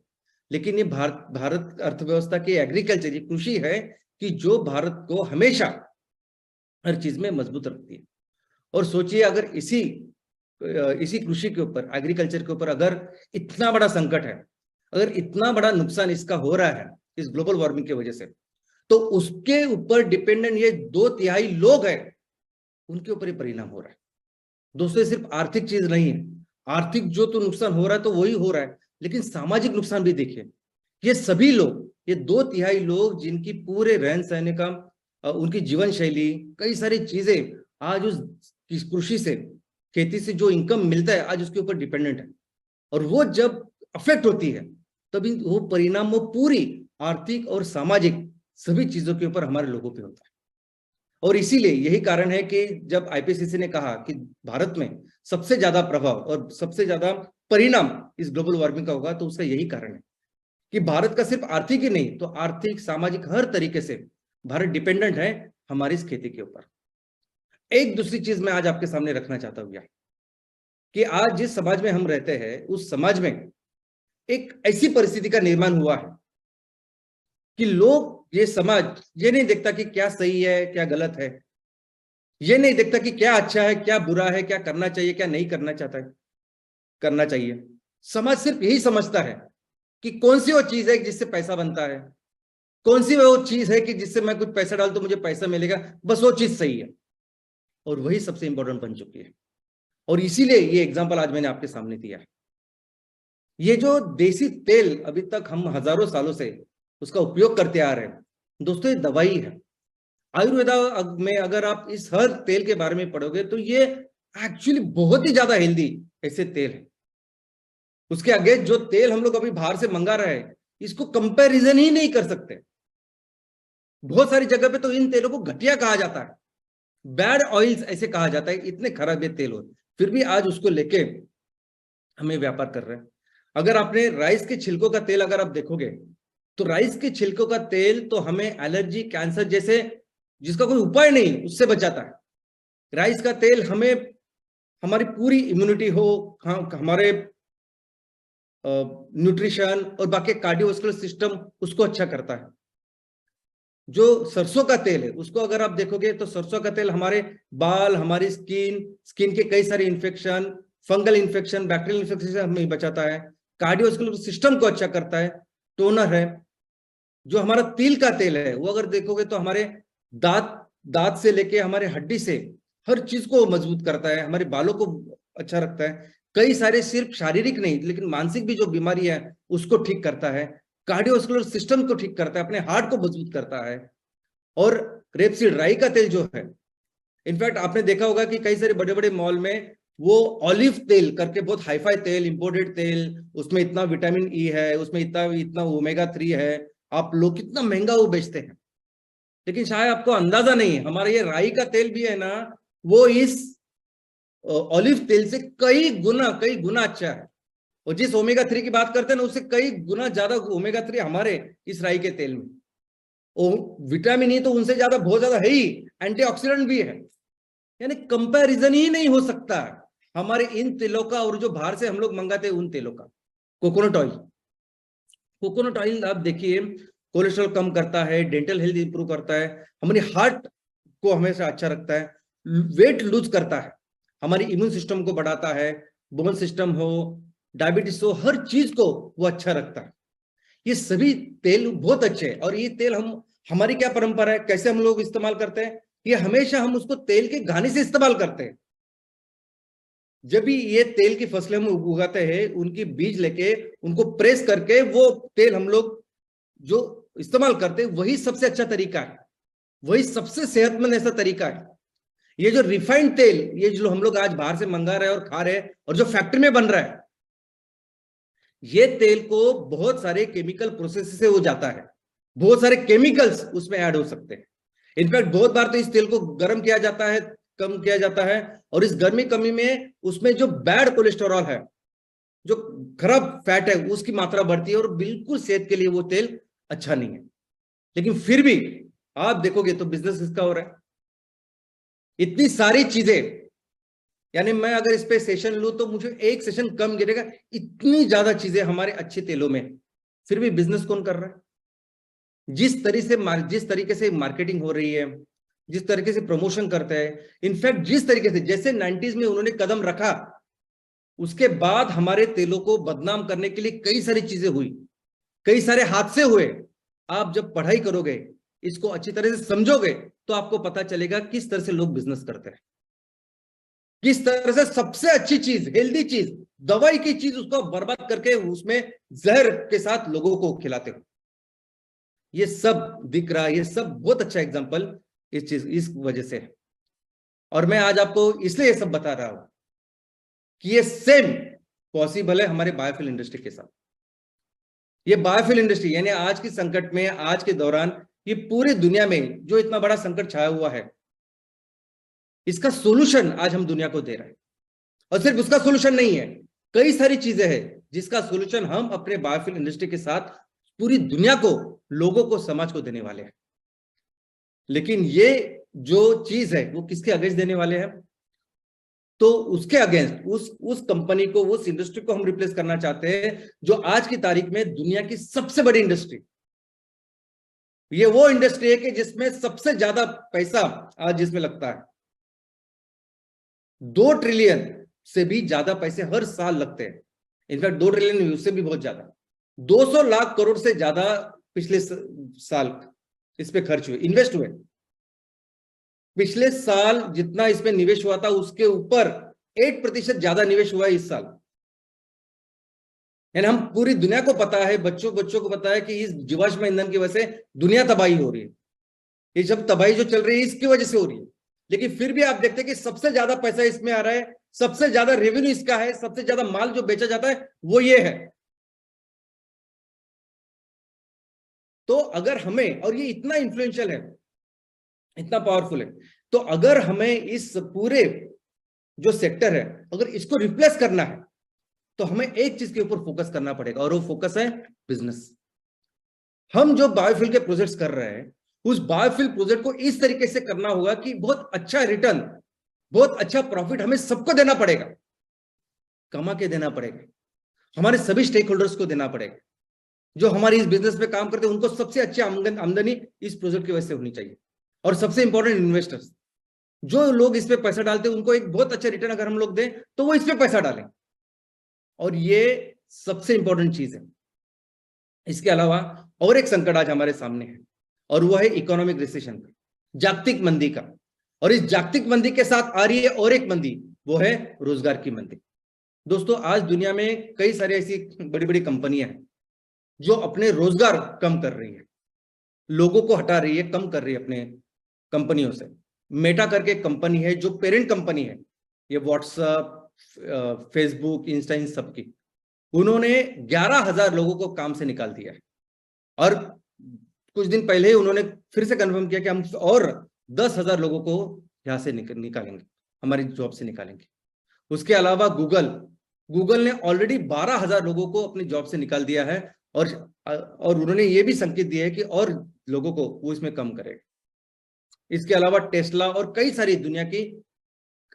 लेकिन ये भारत अर्थव्यवस्था की एग्रीकल्चर, ये कृषि है कि जो भारत को हमेशा हर चीज में मजबूत रखती है। और सोचिए अगर इसी कृषि के ऊपर, एग्रीकल्चर के ऊपर अगर इतना बड़ा संकट है, अगर इतना बड़ा नुकसान इसका हो रहा है इस ग्लोबल वार्मिंग की वजह से, तो उसके ऊपर डिपेंडेंट ये 2/3 लोग हैं, उनके ऊपर ये परिणाम हो रहा है। दोस्तों, ये सिर्फ आर्थिक चीज नहीं है। आर्थिक जो तो नुकसान हो रहा है तो वही हो रहा है, लेकिन सामाजिक नुकसान भी देखिए। ये सभी लोग, ये 2/3 लोग जिनकी पूरे रहन सहने का, उनकी जीवन शैली, कई सारी चीजें आज उस कृषि से, खेती से जो इनकम मिलता है आज उसके ऊपर डिपेंडेंट है। और वो जब अफेक्ट होती है तभी वो परिणाम वो पूरी आर्थिक और सामाजिक सभी चीजों के ऊपर हमारे लोगों पे होता है। और इसीलिए यही कारण है कि जब आईपीसीसी ने कहा कि भारत में सबसे ज्यादा प्रभाव और सबसे ज्यादा परिणाम इस ग्लोबल वार्मिंग का होगा, तो उसका यही कारण है कि भारत का सिर्फ आर्थिक ही नहीं, तो आर्थिक, सामाजिक, हर तरीके से भारत डिपेंडेंट है हमारी इस खेती के ऊपर। एक दूसरी चीज मैं आज आपके सामने रखना चाहता हूं कि आज जिस समाज में हम रहते हैं उस समाज में एक ऐसी परिस्थिति का निर्माण हुआ है कि लोग, ये समाज ये नहीं देखता कि क्या सही है क्या गलत है, ये नहीं देखता कि क्या अच्छा है क्या बुरा है, क्या करना चाहिए क्या नहीं करना चाहता है करना चाहिए। समाज सिर्फ यही समझता है कि कौन सी वो चीज है जिससे पैसा बनता है, कौन सी वो चीज है कि जिससे मैं कुछ पैसा डाल तो मुझे पैसा मिलेगा, बस वो चीज सही है। और वही सबसे इंपॉर्टेंट बन चुकी है। और इसीलिए ये एग्जांपल आज मैंने आपके सामने दिया है। ये जो देसी तेल अभी तक हम हजारों सालों से उसका उपयोग करते आ रहे हैं, दोस्तों ये दवाई है। आयुर्वेदा में अगर आप इस हर तेल के बारे में पढ़ोगे तो ये एक्चुअली बहुत ही ज्यादा हेल्दी ऐसे तेल है। उसके आगे जो तेल हम लोग अभी बाहर से मंगा रहे हैं, इसको कंपैरिजन ही नहीं कर सकते। बहुत सारी जगह पे तो इन तेलों को घटिया कहा जाता है, बैड ऑयल्स ऐसे कहा जाता है, इतने खराब ये तेल हो, फिर भी आज उसको लेके हमें व्यापार कर रहे हैं। अगर आपने राइस के छिलकों का तेल अगर आप देखोगे तो राइस के छिलकों का तेल तो हमें एलर्जी, कैंसर जैसे जिसका कोई उपाय नहीं उससे बचाता है। राइस का तेल हमें हमारी पूरी इम्यूनिटी हो, हमारे न्यूट्रिशन और बाकी कार्डियोवास्कुलर सिस्टम उसको अच्छा करता है। जो सरसों का तेल है उसको अगर आप देखोगे तो सरसों का तेल हमारे बाल, हमारी स्किन के कई सारे infection, fungal infection, bacterial infection से हमें बचाता है, कार्डियोवास्कुलर सिस्टम को अच्छा करता है, टोनर है। जो हमारा तिल का तेल है वो अगर देखोगे तो हमारे दांत से लेके हमारे हड्डी से हर चीज को मजबूत करता है, हमारे बालों को अच्छा रखता है। कई सारे सिर्फ शारीरिक नहीं लेकिन मानसिक भी जो बीमारी है उसको ठीक करता है, कार्डियोवास्कुलर सिस्टम को ठीक करता है, अपने हार्ट को मजबूत करता है। और रेपसीड, राई का तेल जो है, इनफैक्ट आपने देखा होगा कि कई सारे बड़े बड़े मॉल में वो ऑलिव तेल करके बहुत हाईफाई तेल, इंपोर्टेड तेल, उसमें इतना विटामिन ई है, उसमें इतना ओमेगा 3 है, आप लोग कितना महंगा वो बेचते हैं। लेकिन शायद आपको अंदाजा नहीं है, हमारा ये राई का तेल भी है ना, वो इस ऑलिव तेल से कई गुना अच्छा है। और जिस ओमेगा 3 की बात करते हैं ना, उससे कई गुना ज्यादा ओमेगा 3 हमारे इस राई के तेल में। विटामिन ई तो उनसे ज्यादा बहुत ज्यादा है ही, एंटीऑक्सीडेंट भी है। यानी कंपैरिजन ही नहीं हो सकता हमारे इन तेलों का और जो बाहर से हम लोग मंगाते हैं उन तेलों का। कोकोनट ऑयल आप देखिए, कोलेस्ट्रॉल कम करता है, डेंटल हेल्थ इंप्रूव करता है, हमारी हार्ट को हमेशा अच्छा रखता है, वेट लूज करता है, हमारी इम्यून सिस्टम को बढ़ाता है, बोन सिस्टम हो, डायबिटीज हो, हर चीज को वो अच्छा रखता है। ये सभी तेल बहुत अच्छे हैं। और ये तेल हमारी क्या परंपरा है, कैसे हम लोग इस्तेमाल करते हैं, ये हमेशा हम उसको तेल के घानी से इस्तेमाल करते हैं। जब भी ये तेल की फसलें हम उगाते हैं, उनकी बीज लेके उनको प्रेस करके वो तेल हम लोग जो इस्तेमाल करते हैं, वही सबसे अच्छा तरीका है, वही सबसे सेहतमंद ऐसा तरीका है। ये जो रिफाइंड तेल, ये जो हम लोग आज बाहर से मंगा रहे हैं और खा रहे हैं और जो फैक्ट्री में बन रहा है, ये तेल को बहुत सारे केमिकल प्रोसेस से हो जाता है, बहुत सारे केमिकल्स उसमें ऐड हो सकते हैं। इनफैक्ट बहुत बार तो इस तेल को गर्म किया जाता है, कम किया जाता है, और इस गर्मी कमी में उसमें जो बैड कोलेस्टेरॉल है, जो खराब फैट है, उसकी मात्रा बढ़ती है और बिल्कुल सेहत के लिए वो तेल अच्छा नहीं है। लेकिन फिर भी आप देखोगे तो बिजनेस किसका हो रहा है। इतनी सारी चीजें, यानी मैं अगर इस पे सेशन लूं तो मुझे एक सेशन कम गिरेगा, इतनी ज्यादा चीजें हमारे अच्छे तेलों में, फिर भी बिजनेस कौन कर रहा है। जिस तरीके से मार्केटिंग हो रही है, जिस तरीके से प्रमोशन करते हैं, इनफैक्ट जिस तरीके से जैसे 90s में उन्होंने कदम रखा, उसके बाद हमारे तेलों को बदनाम करने के लिए कई सारी चीजें हुई, कई सारे हादसे हुए। आप जब पढ़ाई करोगे, इसको अच्छी तरह से समझोगे, तो आपको पता चलेगा किस तरह से लोग बिजनेस करते हैं, किस तरह से सबसे अच्छी चीज, हेल्दी चीज, दवाई की चीज उसको बर्बाद करके उसमें जहर के साथ लोगों को खिलाते हो। ये सब दिख रहा है, ये सब बहुत अच्छा एग्जांपल इस वजह से है। और मैं आज आपको इसलिए ये सब बता रहा हूं कि ये सेम पॉसिबल है हमारे बायोफ्यूल इंडस्ट्री के साथ। ये बायोफ्यूल इंडस्ट्री यानी आज की संकट में, आज के दौरान, ये पूरी दुनिया में जो इतना बड़ा संकट छाया हुआ है, इसका सोल्यूशन आज हम दुनिया को दे रहे हैं। और सिर्फ उसका सोल्यूशन नहीं है, कई सारी चीजें हैं जिसका सोल्यूशन हम अपने बायोफ्यूल इंडस्ट्री के साथ पूरी दुनिया को, लोगों को, समाज को देने वाले हैं। लेकिन ये जो चीज है वो किसके अगेंस्ट देने वाले हैं, तो उसके अगेंस्ट उस कंपनी को, उस इंडस्ट्री को हम रिप्लेस करना चाहते हैं जो आज की तारीख में दुनिया की सबसे बड़ी इंडस्ट्री। ये वो इंडस्ट्री है कि जिसमें सबसे ज्यादा पैसा आज जिसमें लगता है। 2 ट्रिलियन से भी ज्यादा पैसे हर साल लगते हैं। इनफैक्ट 2 ट्रिलियन उससे भी बहुत ज्यादा, 200 लाख करोड़ से ज्यादा पिछले साल इस पे खर्च हुए, इन्वेस्ट हुए। पिछले साल जितना इसमें निवेश हुआ था उसके ऊपर 8% ज्यादा निवेश हुआ है इस साल। यानी हम पूरी दुनिया को पता है, बच्चों को पता है कि इस जीवाश्म ईंधन की वजह से दुनिया तबाही हो रही है। ये सब तबाही जो चल रही है इसकी वजह से हो रही है। लेकिन फिर भी आप देखते हैं कि सबसे ज्यादा पैसा इसमें आ रहा है, सबसे ज्यादा रेवेन्यू इसका है, सबसे ज्यादा माल जो बेचा जाता है वो ये है। तो अगर हमें, और ये इतना इन्फ्लुएंशियल है, इतना पावरफुल है, तो अगर हमें इस पूरे जो सेक्टर है अगर इसको रिप्लेस करना है तो हमें एक चीज के ऊपर फोकस करना पड़ेगा, और वो फोकस है बिजनेस। हम जो बायोफ्यूल के प्रोजेक्ट्स कर रहे हैं, उस बायोफ्यूल प्रोजेक्ट को इस तरीके से करना होगा कि बहुत अच्छा रिटर्न, बहुत अच्छा प्रॉफिट हमें सबको देना पड़ेगा, कमा के देना पड़ेगा, हमारे सभी स्टेक होल्डर्स को देना पड़ेगा। जो हमारी इस बिजनेस में काम करते हैं उनको सबसे अच्छी आमदनी इस प्रोजेक्ट की वजह से होनी चाहिए। और सबसे इंपॉर्टेंट, इन्वेस्टर्स, जो लोग इस पे पैसा डालते हैं उनको एक बहुत अच्छा रिटर्न अगर हम लोग दें तो वो इस पे पैसा डालें। और ये सबसे इंपॉर्टेंट चीज है। इसके अलावा और एक संकट आज हमारे सामने है, और वो है इकोनॉमिक रिसेशन का, जागतिक मंदी का। और इस जागतिक मंदी के साथ आ रही है और एक मंदी, वो है रोजगार की मंदी। दोस्तों, आज दुनिया में कई सारी ऐसी बड़ी बड़ी कंपनियां हैं जो अपने रोजगार कम कर रही है, लोगों को हटा रही है, कम कर रही है अपने कंपनियों से। मेटा करके कंपनी है जो पेरेंट कंपनी है, ये व्हाट्सएप, फेसबुक, इंस्टा, इन सब की, उन्होंने 11,000 लोगों को काम से निकाल दिया है। और कुछ दिन पहले ही उन्होंने फिर से कंफर्म किया कि हम और 10,000 लोगों को यहां से निकालेंगे, हमारी जॉब से निकालेंगे। उसके अलावा गूगल ने ऑलरेडी 12,000 लोगों को अपनी जॉब से निकाल दिया है, और उन्होंने ये भी संकेत दिया है कि और लोगों को वो इसमें कम करेगा। इसके अलावा टेस्ला और कई सारी दुनिया की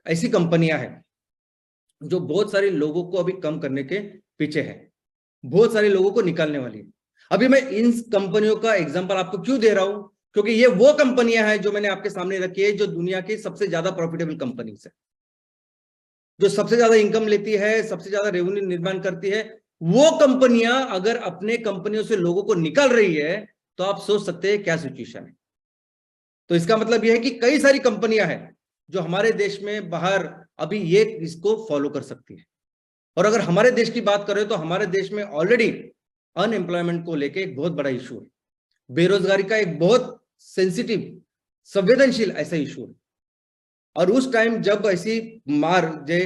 ऐसी कंपनियां हैं जो बहुत सारे लोगों को अभी कम करने के पीछे है, बहुत सारे लोगों को निकालने वाली है। अभी मैं इन कंपनियों का एग्जांपल आपको क्यों दे रहा हूं, क्योंकि ये वो कंपनियां हैं जो मैंने आपके सामने रखी है, जो दुनिया की सबसे ज्यादा प्रॉफिटेबल कंपनी है, जो सबसे ज्यादा इनकम लेती है, सबसे ज्यादा रेवेन्यू निर्माण करती है। वो कंपनियां अगर अपने कंपनियों से लोगों को निकाल रही है तो आप सोच सकते हैं क्या सिचुएशन है। तो इसका मतलब यह है कि कई सारी कंपनियां हैं जो हमारे देश में बाहर अभी ये इसको फॉलो कर सकती है। और अगर हमारे देश की बात करें तो हमारे देश में ऑलरेडी अनएम्प्लॉयमेंट को लेकर एक बहुत बड़ा इशू है, बेरोजगारी का एक बहुत सेंसिटिव, संवेदनशील ऐसा इशू है। और उस टाइम जब ऐसी मार, जो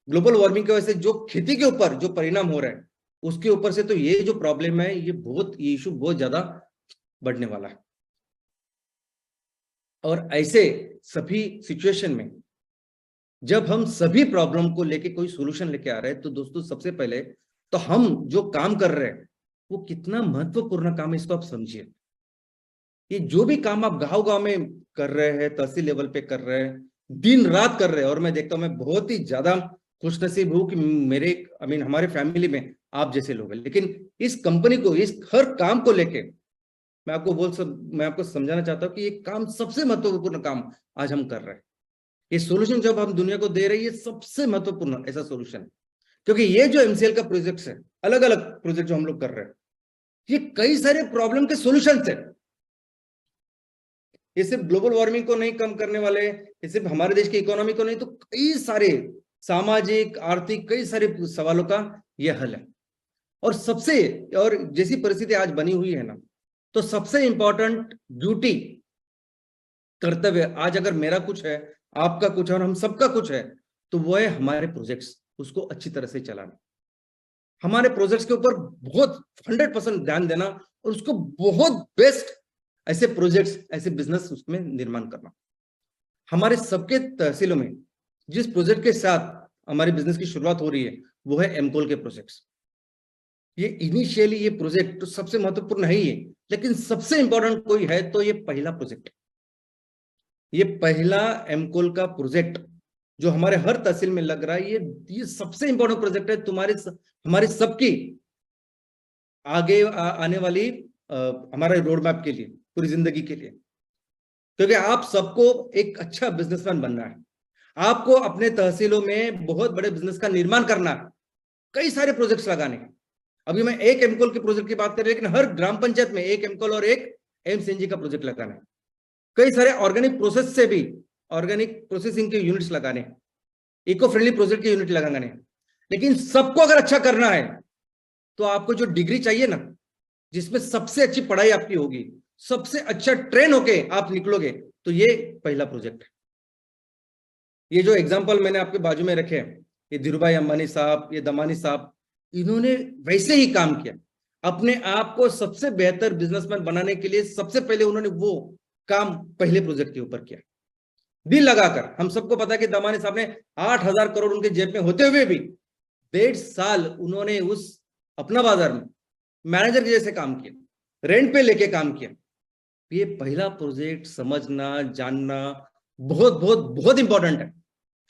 ग्लोबल वार्मिंग की वजह से जो खेती के ऊपर जो परिणाम हो रहे हैं उसके ऊपर से, तो ये जो प्रॉब्लम है, ये इशू बहुत ज्यादा बढ़ने वाला है। और ऐसे सभी सिचुएशन में जब हम सभी प्रॉब्लम को लेके कोई सॉल्यूशन लेके आ रहे हैं, तो दोस्तों सबसे पहले तो हम जो काम कर रहे हैं वो कितना महत्वपूर्ण काम है, इसको आप समझिए। कि जो भी काम आप गांव गांव में कर रहे हैं, तहसील लेवल पे कर रहे हैं, दिन रात कर रहे हैं, और मैं देखता हूं, मैं बहुत ही ज्यादा खुशनसीब हूं कि मेरे हमारे फैमिली में आप जैसे लोग हैं। लेकिन इस कंपनी को, इस हर काम को लेके मैं आपको समझाना चाहता हूं कि ये काम सबसे महत्वपूर्ण काम आज हम कर रहे हैं। ये सोल्यूशन जब हम दुनिया को दे रहे हैं, ये सबसे महत्वपूर्ण ऐसा सोल्यूशन है, क्योंकि ये जो एमसीएल का प्रोजेक्ट है, अलग अलग प्रोजेक्ट जो हम लोग कर रहे हैं, ये कई सारे प्रॉब्लम के सोल्यूशन है। ये सिर्फ ग्लोबल वार्मिंग को नहीं कम करने वाले, ये सिर्फ हमारे देश की इकोनॉमी को नहीं, तो कई सारे सामाजिक, आर्थिक, कई सारे सवालों का यह हल है। और जैसी परिस्थिति आज बनी हुई है ना, तो सबसे इंपॉर्टेंट ड्यूटी, कर्तव्य आज अगर मेरा कुछ है, आपका कुछ है और हम सबका कुछ है, तो वो है हमारे प्रोजेक्ट्स, उसको अच्छी तरह से चलाना, हमारे प्रोजेक्ट्स के ऊपर बहुत 100% ध्यान देना, और उसको बहुत बेस्ट ऐसे प्रोजेक्ट्स, ऐसे बिजनेस उसमें निर्माण करना। हमारे सबके तहसीलों में जिस प्रोजेक्ट के साथ हमारे बिजनेस की शुरुआत हो रही है, वो है एमकोल के प्रोजेक्ट्स। ये इनिशियली ये प्रोजेक्ट तो सबसे महत्वपूर्ण है ही है, लेकिन सबसे इंपॉर्टेंट कोई है तो ये पहला प्रोजेक्ट, ये पहला एमकोल का प्रोजेक्ट जो हमारे हर तहसील में लग रहा है, ये सबसे इंपॉर्टेंट प्रोजेक्ट है हमारे सबकी आगे आने वाली हमारे रोड मैप के लिए, पूरी जिंदगी के लिए। क्योंकि आप सबको एक अच्छा बिजनेसमैन बनना है, आपको अपने तहसीलों में बहुत बड़े बिजनेस का निर्माण करना है, कई सारे प्रोजेक्ट्स लगाने हैं। अभी मैं एक एमकोल के प्रोजेक्ट की बात कर रही हूं, लेकिन हर ग्राम पंचायत में एक एमकोल और एक एमसीएनजी का प्रोजेक्ट लगाना है। कई सारे ऑर्गेनिक प्रोसेस से भी, ऑर्गेनिक प्रोसेसिंग के यूनिट्स लगाने, इको फ्रेंडली प्रोजेक्ट के यूनिट लगाने। लेकिन सबको अगर अच्छा करना है, तो आपको जो डिग्री चाहिए ना, जिसमें सबसे अच्छी पढ़ाई आपकी होगी, सबसे अच्छा ट्रेन होके आप निकलोगे, तो ये पहला प्रोजेक्ट है। ये जो एग्जांपल मैंने आपके बाजू में रखे हैं, ये धीरूभाई अंबानी साहब, ये दमानी साहब, इन्होंने वैसे ही काम किया। अपने आप को सबसे बेहतर बिजनेसमैन बनाने के लिए सबसे पहले उन्होंने वो काम पहले प्रोजेक्ट के ऊपर किया, दिल लगाकर। हम सबको पता है कि दमानी साहब ने 8,000 करोड़ उनके जेब में होते हुए भी 1.5 साल उन्होंने उस अपना बाजार में मैनेजर के जैसे काम किया, रेंट पे लेके काम किया। ये पहला प्रोजेक्ट समझना, जानना बहुत बहुत बहुत इंपॉर्टेंट है,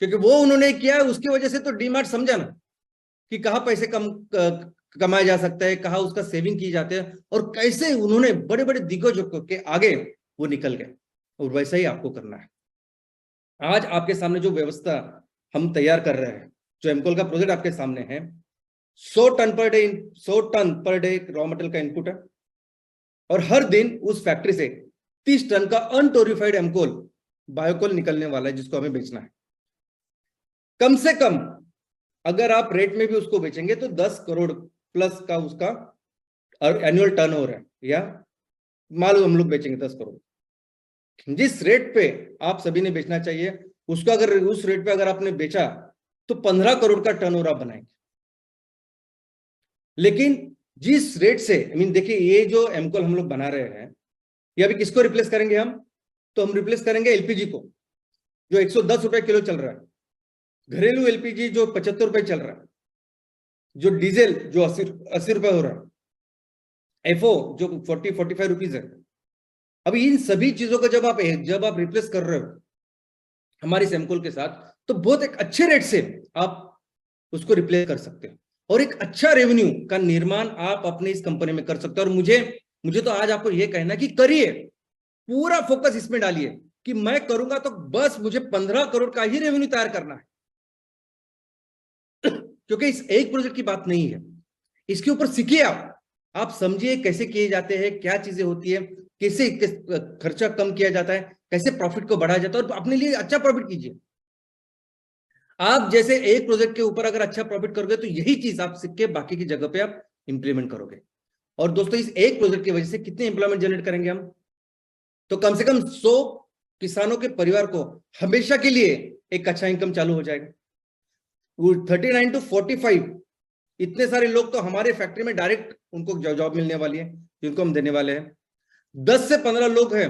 क्योंकि वो उन्होंने किया, उसकी वजह से तो डीमार्ट समझा ना कि कहाँ पैसे कमाया जा सकता है, कहाँ उसका सेविंग की जाती है, और कैसे उन्होंने बड़े बड़े दिग्गजों के आगे वो निकल गए। और वैसा ही आपको करना है। आज आपके सामने जो व्यवस्था हम तैयार कर रहे हैं, जो एमकोल का प्रोजेक्ट आपके सामने है, 100 ton per day raw material का इनपुट है, और हर दिन उस फैक्ट्री से 30 टन का अनटोरिफाइड एमकोल, बायोकोल निकलने वाला है, जिसको हमें बेचना है। कम से कम अगर आप रेट में भी उसको बेचेंगे तो 10 करोड़ प्लस का उसका एनुअल टर्नओवर है, या माल हम लोग बेचेंगे 10 करोड़। जिस रेट पे आप सभी ने बेचना चाहिए, उसका अगर उस रेट पे अगर आपने बेचा तो 15 करोड़ का टर्नओवर आप बनाएंगे। लेकिन जिस रेट से, देखिए, ये जो एमकोल हम लोग बना रहे हैं, ये अभी किसको रिप्लेस करेंगे हम? तो हम रिप्लेस करेंगे एलपीजी को, जो 110 रुपए किलो चल रहा है, घरेलू एलपीजी जो 75 रुपए चल रहा है, जो डीजल जो 80 रुपए हो रहा है, एफओ जो 40-45 रुपीज है। अभी इन सभी चीजों को जब आप रिप्लेस कर रहे हो हमारी एमकोल के साथ, तो बहुत एक अच्छे रेट से आप उसको रिप्लेस कर सकते हो, और एक अच्छा रेवेन्यू का निर्माण आप अपने इस कंपनी में कर सकते हो। और मुझे तो आज आपको यह कहना कि करिए, पूरा फोकस इसमें डालिए कि मैं करूंगा तो बस मुझे 15 करोड़ का ही रेवेन्यू तैयार करना है। क्योंकि इस एक प्रोजेक्ट की बात नहीं है, इसके ऊपर सीखिए, आप समझिए कैसे किए जाते हैं, क्या चीजें होती है, कैसे खर्चा कम किया जाता है, कैसे प्रॉफिट को बढ़ाया जाता है, और अपने लिए अच्छा प्रॉफिट कीजिए। आप जैसे एक प्रोजेक्ट के ऊपर अगर अच्छा प्रॉफिट करोगे, तो यही चीज आप सीख के बाकी की जगह पे आप इंप्लीमेंट करोगे। और दोस्तों, इस एक प्रोजेक्ट की वजह से कितने एम्प्लॉयमेंट जनरेट करेंगे हम? तो कम से कम 100 किसानों के परिवार को हमेशा के लिए एक अच्छा इनकम चालू हो जाएगा। 39 to 45 इतने सारे लोग तो हमारे फैक्ट्री में डायरेक्ट उनको जॉब मिलने वाली है, जिनको हम देने वाले हैं। 10 से 15 लोग हैं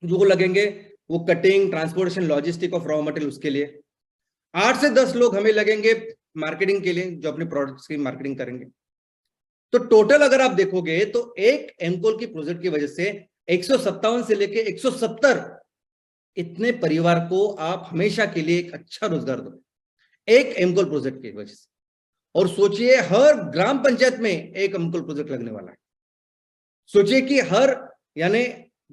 जो लगेंगे वो cutting, transportation, logistic of raw material, उसके लिए। 8 से 10 लोग हमें लगेंगे मार्केटिंग के लिए, जो अपने प्रोडक्ट्स की मार्केटिंग करेंगे। तो टोटल अगर आप देखोगे तो एक एमकोल की प्रोजेक्ट की वजह से 157 से लेके 170 इतने परिवार को आप हमेशा के लिए एक अच्छा रोजगार दो, एक एमकोल प्रोजेक्ट की वजह से। और सोचिए हर ग्राम पंचायत में एक एमकोल प्रोजेक्ट लगने वाला है। सोचिए कि हर यानी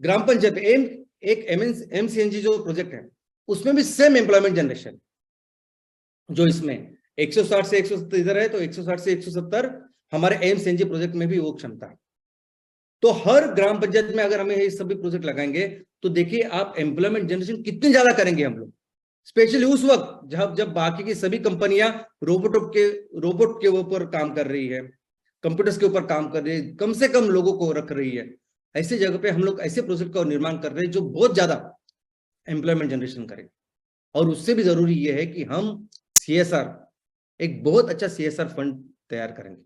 ग्राम पंचायत एक एमसीएनजी जो प्रोजेक्ट है उसमें भी सेम एम्प्लॉयमेंट जनरेशन, जो इसमें 160 से 170 इधर है, तो 160 से 170 हमारे एमसीएनजी प्रोजेक्ट में भी वो क्षमता है। तो हर ग्राम पंचायत में अगर हमें ये सभी प्रोजेक्ट लगाएंगे तो देखिए आप एम्प्लॉयमेंट जनरेशन कितनी ज्यादा करेंगे हम लोग, स्पेशली उस वक्त जब बाकी की सभी कंपनियां रोबोट के ऊपर काम कर रही है, कंप्यूटर्स के ऊपर काम कर रही है, कम से कम लोगों को रख रही है। ऐसी जगह पे हम लोग ऐसे प्रोजेक्ट का निर्माण कर रहे हैं जो बहुत ज्यादा एम्प्लॉयमेंट जनरेशन करें। और उससे भी जरूरी यह है कि हम सीएसआर, एक बहुत अच्छा सीएसआर फंड तैयार करेंगे।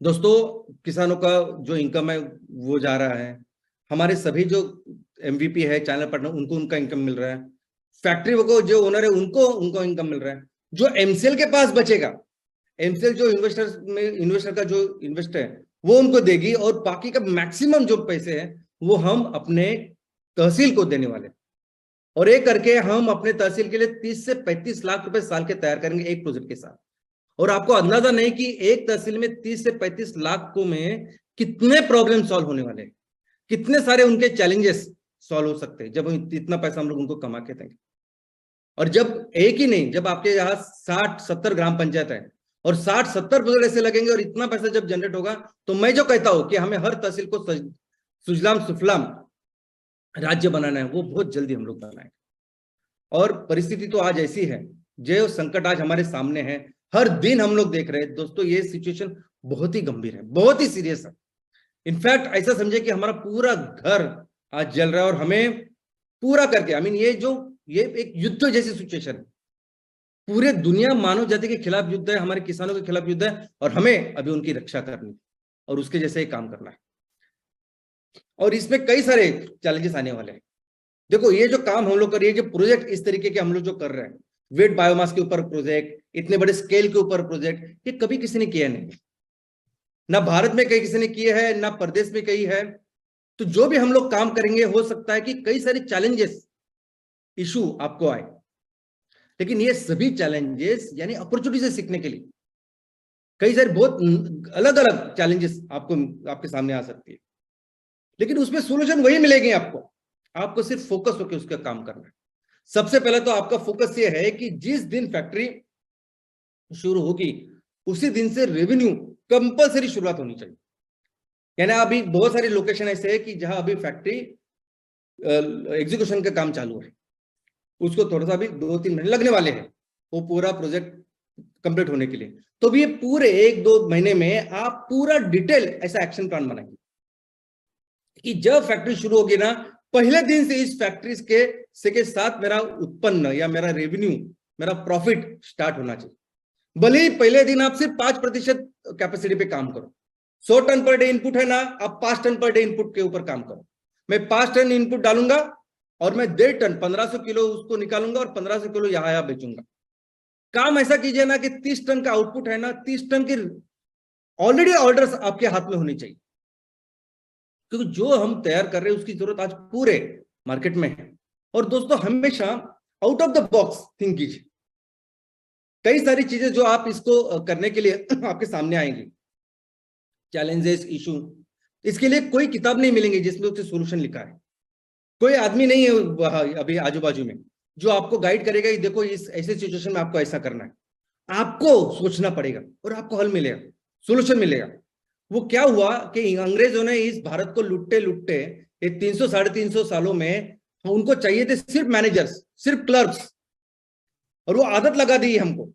दोस्तों, किसानों का जो इनकम है वो जा रहा है, हमारे सभी जो एमवीपी है, चैनल पार्टनर, उनको उनका इनकम मिल रहा है, फैक्ट्री को जो ओनर है उनको इनकम मिल रहा है। जो एमसीएल के पास बचेगा, एमसीएल जो इन्वेस्टर का जो इन्वेस्ट है वो उनको देगी, और बाकी का मैक्सिमम जो पैसे हैं वो हम अपने तहसील को देने वाले। और एक करके हम अपने तहसील के लिए 30 से 35 लाख रुपए साल के तैयार करेंगे एक प्रोजेक्ट के साथ। और आपको अंदाजा नहीं कि एक तहसील में 30 से 35 लाख को में कितने प्रॉब्लम सॉल्व होने वाले हैं, कितने सारे उनके चैलेंजेस सॉल्व हो सकते हैं जब इतना पैसा हम लोग उनको कमा के देंगे। और जब एक ही नहीं, जब आपके यहाँ 60-70 ग्राम पंचायत है और 60-70 प्रोजेक्ट ऐसे लगेंगे और इतना पैसा जब जनरेट होगा, तो मैं जो कहता हूं कि हमें हर तहसील को सुजलाम सुफलाम राज्य बनाना है, वो बहुत जल्दी हम लोग बनाएंगे। और परिस्थिति तो आज ऐसी है, जो संकट आज हमारे सामने है, हर दिन हम लोग देख रहे हैं दोस्तों, ये सिचुएशन बहुत ही गंभीर है, बहुत ही सीरियस है। इनफैक्ट ऐसा समझे कि हमारा पूरा घर आज जल रहा है, और हमें पूरा करके ये एक युद्ध जैसी सिचुएशन है। पूरे दुनिया मानव जाति के खिलाफ युद्ध है, हमारे किसानों के खिलाफ युद्ध है, और हमें अभी उनकी रक्षा करनी और उसके जैसे ही काम करना है। और इसमें कई सारे चैलेंजेस आने वाले हैं। देखो, ये जो काम हम लोग कर रहे हैं, जो प्रोजेक्ट इस तरीके के हम लोग जो कर रहे हैं, वेट बायोमास के ऊपर प्रोजेक्ट, इतने बड़े स्केल के ऊपर प्रोजेक्ट, ये कभी किसी ने किया नहीं, ना भारत में कहीं किसी ने किए है, ना प्रदेश में कहीं है। तो जो भी हम लोग काम करेंगे, हो सकता है कि कई सारे चैलेंजेस, इशू आपको आए, लेकिन ये सभी चैलेंजेस यानी अपॉर्चुनिटी से सीखने के लिए कई सारे बहुत अलग अलग चैलेंजेस आपके सामने आ सकती है, लेकिन उसमें सोल्यूशन वही मिलेगी आपको सिर्फ फोकस होकर उसका काम करना है। सबसे पहले तो आपका फोकस ये है कि जिस दिन फैक्ट्री शुरू होगी उसी दिन से रेवेन्यू कंपलसरी शुरुआत होनी चाहिए। यानी अभी बहुत सारे लोकेशन ऐसे है कि जहां अभी फैक्ट्री एग्जीक्यूशन का काम चालू है, उसको थोड़ा सा अभी 2-3 महीने लगने वाले हैं वो पूरा प्रोजेक्ट कंप्लीट होने के लिए। तो भी ये पूरे 1-2 महीने में आप पूरा डिटेल ऐसा एक्शन प्लान बनाएंगे कि जब फैक्ट्री शुरू होगी ना, पहले दिन से इस फैक्ट्री के साथ मेरा उत्पन्न या मेरा रेवेन्यू, मेरा प्रॉफिट स्टार्ट होना चाहिए। भले ही पहले दिन आप सिर्फ 5% कैपेसिटी पे काम करो, 100 टन पर डे इनपुट है ना, आप 5 टन पर डे इनपुट के ऊपर काम करो। मैं 5 टन इनपुट डालूंगा और मैं 1.5 टन 1500 किलो उसको निकालूंगा और 1500 किलो यहां बेचूंगा। काम ऐसा कीजिए ना कि 30 टन का आउटपुट है ना, 30 टन की ऑलरेडी ऑर्डर्स आपके हाथ में होनी चाहिए, क्योंकि जो हम तैयार कर रहे हैं उसकी जरूरत आज पूरे मार्केट में है। और दोस्तों, हमेशा out of the box think कीजिए। कई सारी चीजें जो आप इसको करने के लिए आपके सामने आएंगी, चैलेंजेस, इशू, इसके लिए कोई किताब नहीं मिलेंगी जिसमें उससे सोल्यूशन लिखा है। कोई आदमी नहीं है अभी आजू बाजू में जो आपको गाइड करेगा कि देखो इस ऐसे सिचुएशन में आपको ऐसा करना है। आपको सोचना पड़ेगा और आपको हल मिलेगा, सोल्यूशन मिलेगा। वो क्या हुआ कि अंग्रेजों ने इस भारत को लुटते लुटते 300-350 सालों में उनको चाहिए थे सिर्फ मैनेजर्स, सिर्फ क्लर्क्स, और वो आदत लगा दी हमको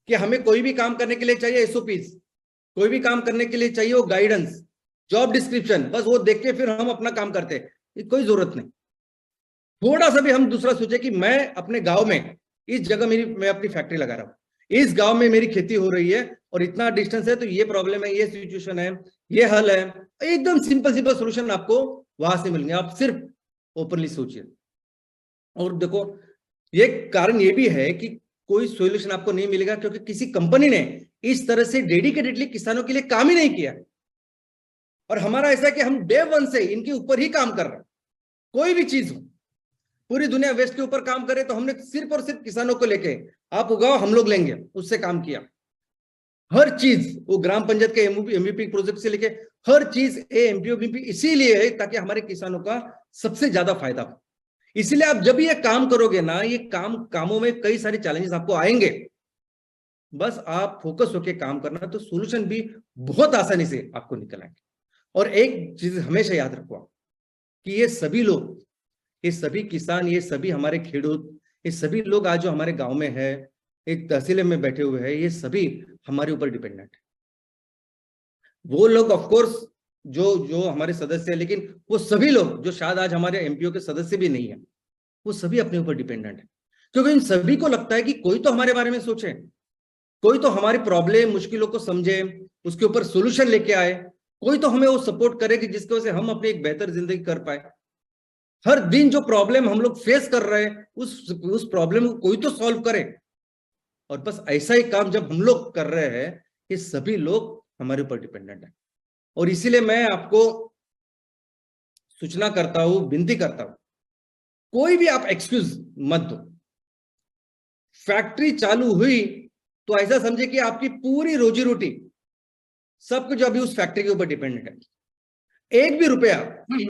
कि हमें कोई भी काम करने के लिए चाहिए एसओपीज, कोई भी काम करने के लिए चाहिए वो गाइडेंस, जॉब डिस्क्रिप्शन, बस वो देख के फिर हम अपना काम करते हैं, कोई जरूरत नहीं। थोड़ा सा भी हम दूसरा सोचे कि मैं अपने गांव में इस जगह मैं अपनी फैक्ट्री लगा रहा हूं, इस गांव में मेरी खेती हो रही है और इतना डिस्टेंस है, तो ये प्रॉब्लम है, ये सिचुएशन है, ये हल है। एकदम सिंपल सोल्यूशन आपको वहां से मिलेंगे। आप सिर्फ ओपनली सोचिए। और देखो, ये कारण ये भी है कि कोई सॉल्यूशन आपको नहीं मिलेगा क्योंकि किसी कंपनी ने इस तरह से डेडिकेटेडली किसानों के लिए काम ही नहीं किया। और हमारा ऐसा है कि हम डे वन से इनके ऊपर ही काम कर रहे हैं। कोई भी चीज हो, पूरी दुनिया वेस्ट के ऊपर काम करे, तो हमने सिर्फ और सिर्फ किसानों को लेके, आप उगाओ हम लोग लेंगे, उससे काम किया। हर चीज, वो ग्राम पंचायत के एमवीपी प्रोजेक्ट से लेके हर चीज एमपीओपी इसीलिए है ताकि हमारे किसानों का सबसे ज्यादा फायदा हो। इसीलिए आप जब ये काम करोगे ना, ये कामों में कई सारे चैलेंजेस आपको आएंगे, बस आप फोकस होके काम करना, तो सॉल्यूशन भी बहुत आसानी से आपको निकल आएंगे। और एक चीज हमेशा याद रखो कि ये सभी लोग, ये सभी किसान, ये सभी हमारे खेडूत, ये सभी लोग आज जो हमारे गांव में है, एक तहसील में बैठे हुए हैं, ये सभी हमारे ऊपर डिपेंडेंट है। वो लोग ऑफ कोर्स जो जो हमारे सदस्य है, लेकिन वो सभी लोग जो शायद आज हमारे एमपीओ के सदस्य भी नहीं है, वो सभी अपने ऊपर डिपेंडेंट है। क्योंकि इन सभी को लगता है कि कोई तो हमारे बारे में सोचे, कोई तो हमारी प्रॉब्लम मुश्किलों को समझे, उसके ऊपर सोल्यूशन लेके आए, कोई तो हमें वो सपोर्ट करे कि जिसकी वजह से हम अपनी एक बेहतर जिंदगी कर पाए। हर दिन जो प्रॉब्लम हम लोग फेस कर रहे हैं, उस प्रॉब्लम को कोई तो सॉल्व करे। और बस ऐसा ही काम जब हम लोग कर रहे हैं, ये सभी लोग हमारे ऊपर डिपेंडेंट है। और इसीलिए मैं आपको सूचना करता हूं, विनती करता हूं, कोई भी आप एक्सक्यूज मत दो। फैक्ट्री चालू हुई तो ऐसा समझे कि आपकी पूरी रोजी रोटी सब कुछ अभी उस फैक्ट्री के ऊपर डिपेंडेंट है। एक भी रुपया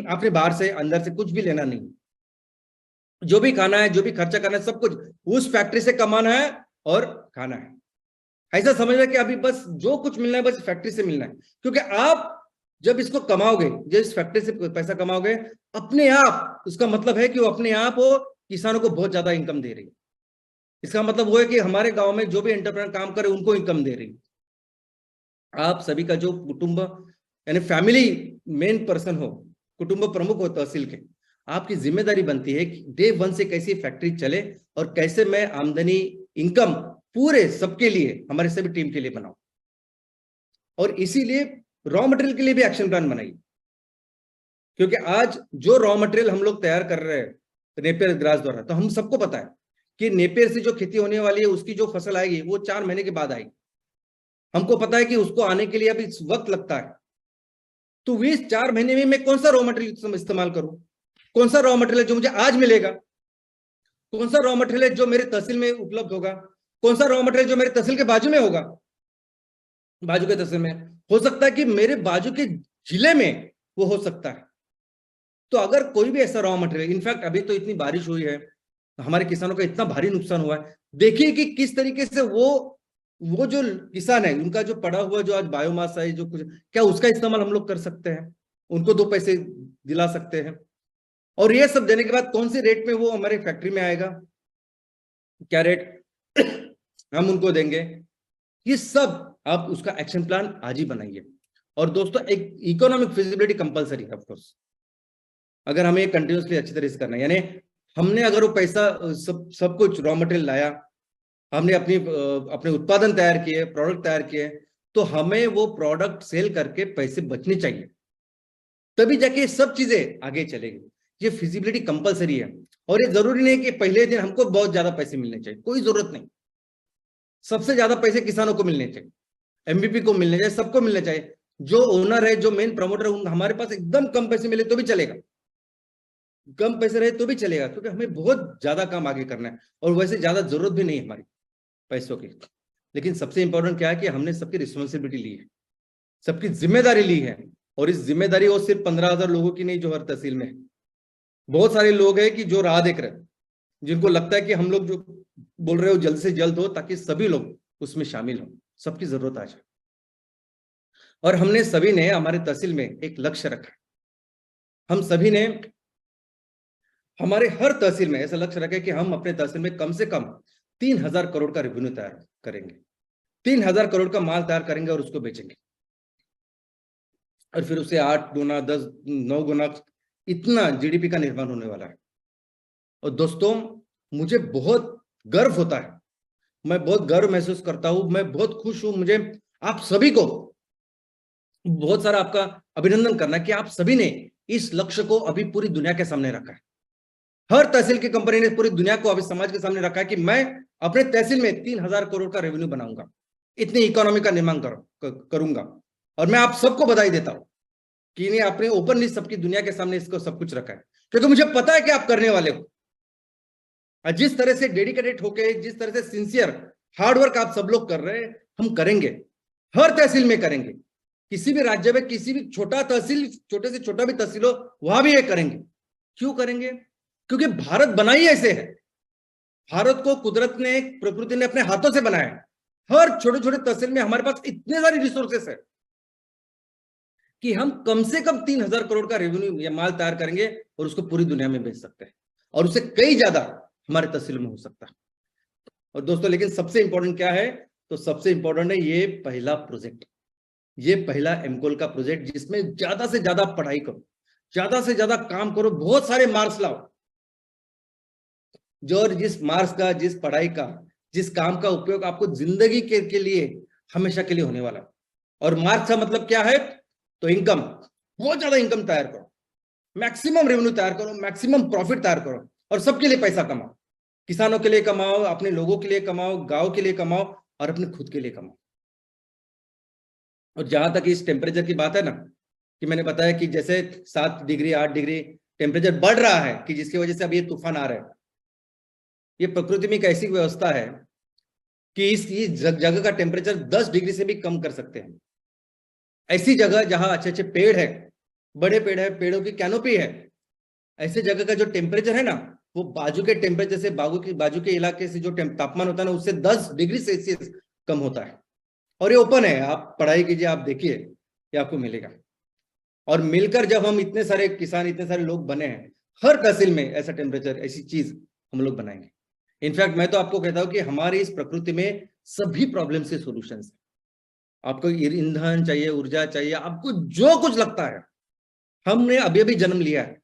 आपने बाहर से अंदर से कुछ भी लेना नहीं, जो भी खाना है, जो भी खर्चा करना है, सब कुछ उस फैक्ट्री से कमाना है और खाना है। ऐसा समझ रहे कि अभी बस जो कुछ मिलना है बस फैक्ट्री से मिलना है। क्योंकि आप जब इसको कमाओगे, जब इस फैक्ट्री से पैसा कमाओगे, अपने आप, उसका मतलब है कि वो अपने आप वो किसानों को बहुत ज्यादा इनकम दे रही है। इसका मतलब वो है कि हमारे गांव में जो भी एंटरप्रेन्योर काम करे उनको इनकम दे रही है। आप सभी का जो कुटुंब यानी फैमिली मेन पर्सन हो, कुटुंब प्रमुख हो तहसील के, आपकी जिम्मेदारी बनती है कि डे वन से कैसी फैक्ट्री चले और कैसे मैं आमदनी, इनकम पूरे सबके लिए, हमारे सभी टीम के लिए बनाऊं। और इसीलिए रॉ मटेरियल के लिए भी एक्शन प्लान बनाइए। क्योंकि आज जो रॉ मटेरियल हम लोग तैयार कर रहे हैं नेपियर ग्रास द्वारा, तो हम सबको पता है कि नेपियर से जो खेती होने वाली है, उसकी जो फसल आएगी वो 4 महीने के बाद आएगी। हमको पता है कि उसको आने के लिए अभी वक्त लगता है। तो इस 4 महीने में मैं कौन सा रॉ मटेरियल इस्तेमाल करूं? कौन सा रॉ मटेरियल जो मुझे आज मिलेगा? कौन सा रॉ मटेरियल है जो मेरे तहसील में उपलब्ध होगा? कौन सा रॉ मटेरियल जो मेरे तहसील के बाजू में होगा? बाजू के तहसील में हो सकता है कि मेरे बाजू के जिले में वो हो सकता है। तो अगर कोई भी ऐसा रॉ मटेरियल, इनफैक्ट अभी तो इतनी बारिश हुई है, हमारे किसानों का इतना भारी नुकसान हुआ है, देखिए कि किस तरीके से वो जो किसान है, उनका जो पड़ा हुआ जो आज बायोमास है, जो कुछ, क्या उसका इस्तेमाल हम लोग कर सकते हैं? उनको 2 पैसे दिला सकते हैं। और ये सब देने के बाद कौन सी रेट में वो हमारे फैक्ट्री में आएगा, क्या रेट हम उनको देंगे, ये सब आप उसका एक्शन प्लान आज ही बनाइए। और दोस्तों, एक इकोनॉमिक फिजिबिलिटी कंपलसरी है ऑफ कोर्स, अगर हमें कंटिन्यूसली अच्छी तरह से करना है। यानी हमने अगर वो पैसा सब कुछ रॉ मटेरियल लाया, हमने अपने उत्पादन तैयार किए, प्रोडक्ट तैयार किए, तो हमें वो प्रोडक्ट सेल करके पैसे बचने चाहिए, तभी जाके सब चीजें आगे चलेगी। ये फिजिबिलिटी कंपलसरी है। और ये जरूरी नहीं कि पहले दिन हमको बहुत ज्यादा पैसे मिलने चाहिए, कोई जरूरत नहीं। सबसे ज्यादा पैसे किसानों को मिलने चाहिए, एमवीपी को मिलने चाहिए, सबको मिलने चाहिए। जो ओनर है, जो मेन प्रमोटर है, हमारे पास एकदम कम पैसे मिले तो भी चलेगा, कम पैसे रहे तो भी चलेगा, क्योंकि हमें बहुत ज्यादा काम आगे करना है और वैसे ज्यादा जरूरत भी नहीं हमारी पैसों की। लेकिन सबसे इंपॉर्टेंट क्या है कि हमने सबकी रिस्पॉन्सिबिलिटी ली है, सबकी जिम्मेदारी ली है। और इस जिम्मेदारी वो सिर्फ 15,000 लोगों की नहीं जो हर तहसील में है। बहुत सारे लोग हैं कि जो राह देख रहे हैं, जिनको लगता है कि हम लोग जो बोल रहे हो जल्द से जल्द हो, ताकि सभी लोग उसमें शामिल हो, सबकी जरूरत आ जाए। और हमने सभी ने हमारे तहसील में एक लक्ष्य रखा। हम सभी ने हमारे हर तहसील में ऐसा लक्ष्य रखा कि हम अपने तहसील में कम से कम 3,000 करोड़ का रेवेन्यू तैयार करेंगे, 3,000 करोड़ का माल तैयार करेंगे और उसको बेचेंगे। और फिर उसे 8 गुना, 10, 9 गुना इतना जीडीपी का निर्माण होने वाला है। और दोस्तों, मुझे बहुत गर्व होता है, मैं बहुत गर्व महसूस करता हूं, मैं बहुत खुश हूं। मुझे आप सभी को बहुत सारा आपका अभिनंदन करना है कि आप सभी ने इस लक्ष्य को अभी पूरी दुनिया के सामने रखा है। हर तहसील की कंपनी ने पूरी दुनिया को अभी समाज के सामने रखा है कि मैं अपने तहसील में 3,000 करोड़ का रेवेन्यू बनाऊंगा, इतनी इकोनॉमी का निर्माण करूंगा। और मैं आप सबको बधाई देता हूं। कि नहीं, आपने ओपनली सबकी दुनिया के सामने इसको सब कुछ रखा है, क्योंकि मुझे पता है कि आप करने वाले हो। और जिस तरह से डेडिकेटेड होके, जिस तरह से सिंसियर हार्डवर्क आप सब लोग कर रहे हैं, हम करेंगे, हर तहसील में करेंगे। किसी भी राज्य में किसी भी छोटा तहसील, छोटे से छोटा भी तहसील हो, वहां भी ये करेंगे। क्यों करेंगे? क्योंकि भारत बना ही ऐसे है। भारत को कुदरत ने, प्रकृति ने अपने हाथों से बनाया है। हर छोटे छोटे तहसील में हमारे पास इतने सारे रिसोर्सेस है कि हम कम से कम 3,000 करोड़ का रेवेन्यू या माल तैयार करेंगे और उसको पूरी दुनिया में बेच सकते हैं, और उससे कई ज्यादा हमारे तहसीलों में हो सकता है। और दोस्तों, लेकिन सबसे इंपॉर्टेंट क्या है? तो सबसे इंपॉर्टेंट है ये पहला प्रोजेक्ट, ये पहला एमकोल का प्रोजेक्ट, जिसमें ज्यादा से ज्यादा पढ़ाई करो, ज्यादा से ज्यादा काम करो, बहुत सारे मार्क्स लाओ। जो जिस मार्क्स का, जिस पढ़ाई का, जिस काम का उपयोग आपको जिंदगी के लिए हमेशा के लिए होने वाला। और मार्क्स का मतलब क्या है? तो इनकम, बहुत ज्यादा इनकम तैयार करो, मैक्सिमम रेवेन्यू तैयार करो, मैक्सिमम प्रॉफिट तैयार करो, और सबके लिए पैसा कमाओ। किसानों के लिए कमाओ, अपने लोगों के लिए कमाओ, गांव के लिए कमाओ, और अपने खुद के लिए कमाओ। और जहां तक इस टेम्परेचर की बात है ना, कि मैंने बताया कि जैसे 7 डिग्री 8 डिग्री टेम्परेचर बढ़ रहा है, कि जिसकी वजह से अब ये तूफान आ रहे हैं। ये प्रकृति में एक ऐसी व्यवस्था है कि इस जगह का टेम्परेचर 10 डिग्री से भी कम कर सकते हैं। ऐसी जगह जहां अच्छे अच्छे पेड़ है, बड़े पेड़ है, पेड़ों की कैनोपी है, ऐसे जगह का जो टेम्परेचर है ना, वो बाजू के टेम्परेचर से, बाजू के इलाके से जो तापमान होता है ना, उससे 10 डिग्री सेल्सियस कम होता है। और ये ओपन है, आप पढ़ाई कीजिए, आप देखिए, ये आपको मिलेगा। और मिलकर जब हम इतने सारे किसान, इतने सारे लोग बने हैं, हर तहसील में ऐसा टेम्परेचर, ऐसी चीज हम लोग बनाएंगे। इनफैक्ट मैं तो आपको कहता हूं कि हमारी इस प्रकृति में सभी प्रॉब्लम से सॉल्यूशंस है। आपको ईंधन चाहिए, ऊर्जा चाहिए, आपको जो कुछ लगता है। हमने अभी अभी जन्म लिया है।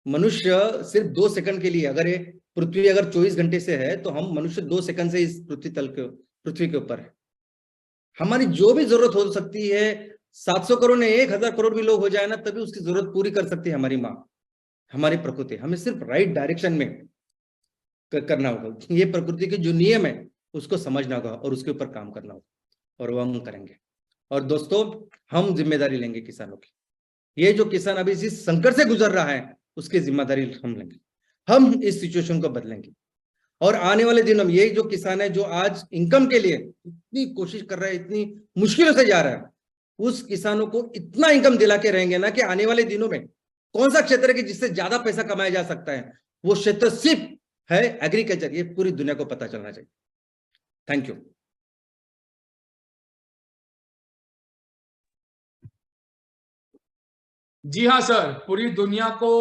मनुष्य सिर्फ 2 सेकंड के लिए, अगर ये पृथ्वी अगर 24 घंटे से है, तो हम मनुष्य 2 सेकंड से इस पृथ्वी के ऊपर है। हमारी जो भी जरूरत हो सकती है, 700 करोड़ ने 1,000 करोड़ भी लोग हो जाए ना, तभी उसकी जरूरत पूरी कर सकती है हमारी माँ, हमारी प्रकृति। हमें सिर्फ राइट डायरेक्शन में करना होगा। ये प्रकृति के जो नियम है उसको समझना होगा और उसके ऊपर काम करना होगा, और वो हम करेंगे। और दोस्तों, हम जिम्मेदारी लेंगे किसानों की। ये जो किसान अभी जिस संकट से गुजर रहा है, उसकी जिम्मेदारी हम लेंगे। हम इस सिचुएशन को बदलेंगे। और आने वाले दिनों में ये जो किसान है, जो आज इनकम के लिए इतनी कोशिश कर रहा है, इतनी मुश्किलों से जा रहा है, उस किसानों को इतना इनकम दिला के रहेंगे ना, कि आने वाले दिनों में कौन सा क्षेत्र है कि जिससे ज्यादा पैसा कमाया जा सकता है, वो क्षेत्र सिर्फ है एग्रीकल्चर। ये पूरी दुनिया को पता चलना चाहिए। Thank you. जी हाँ सर, पूरी दुनिया को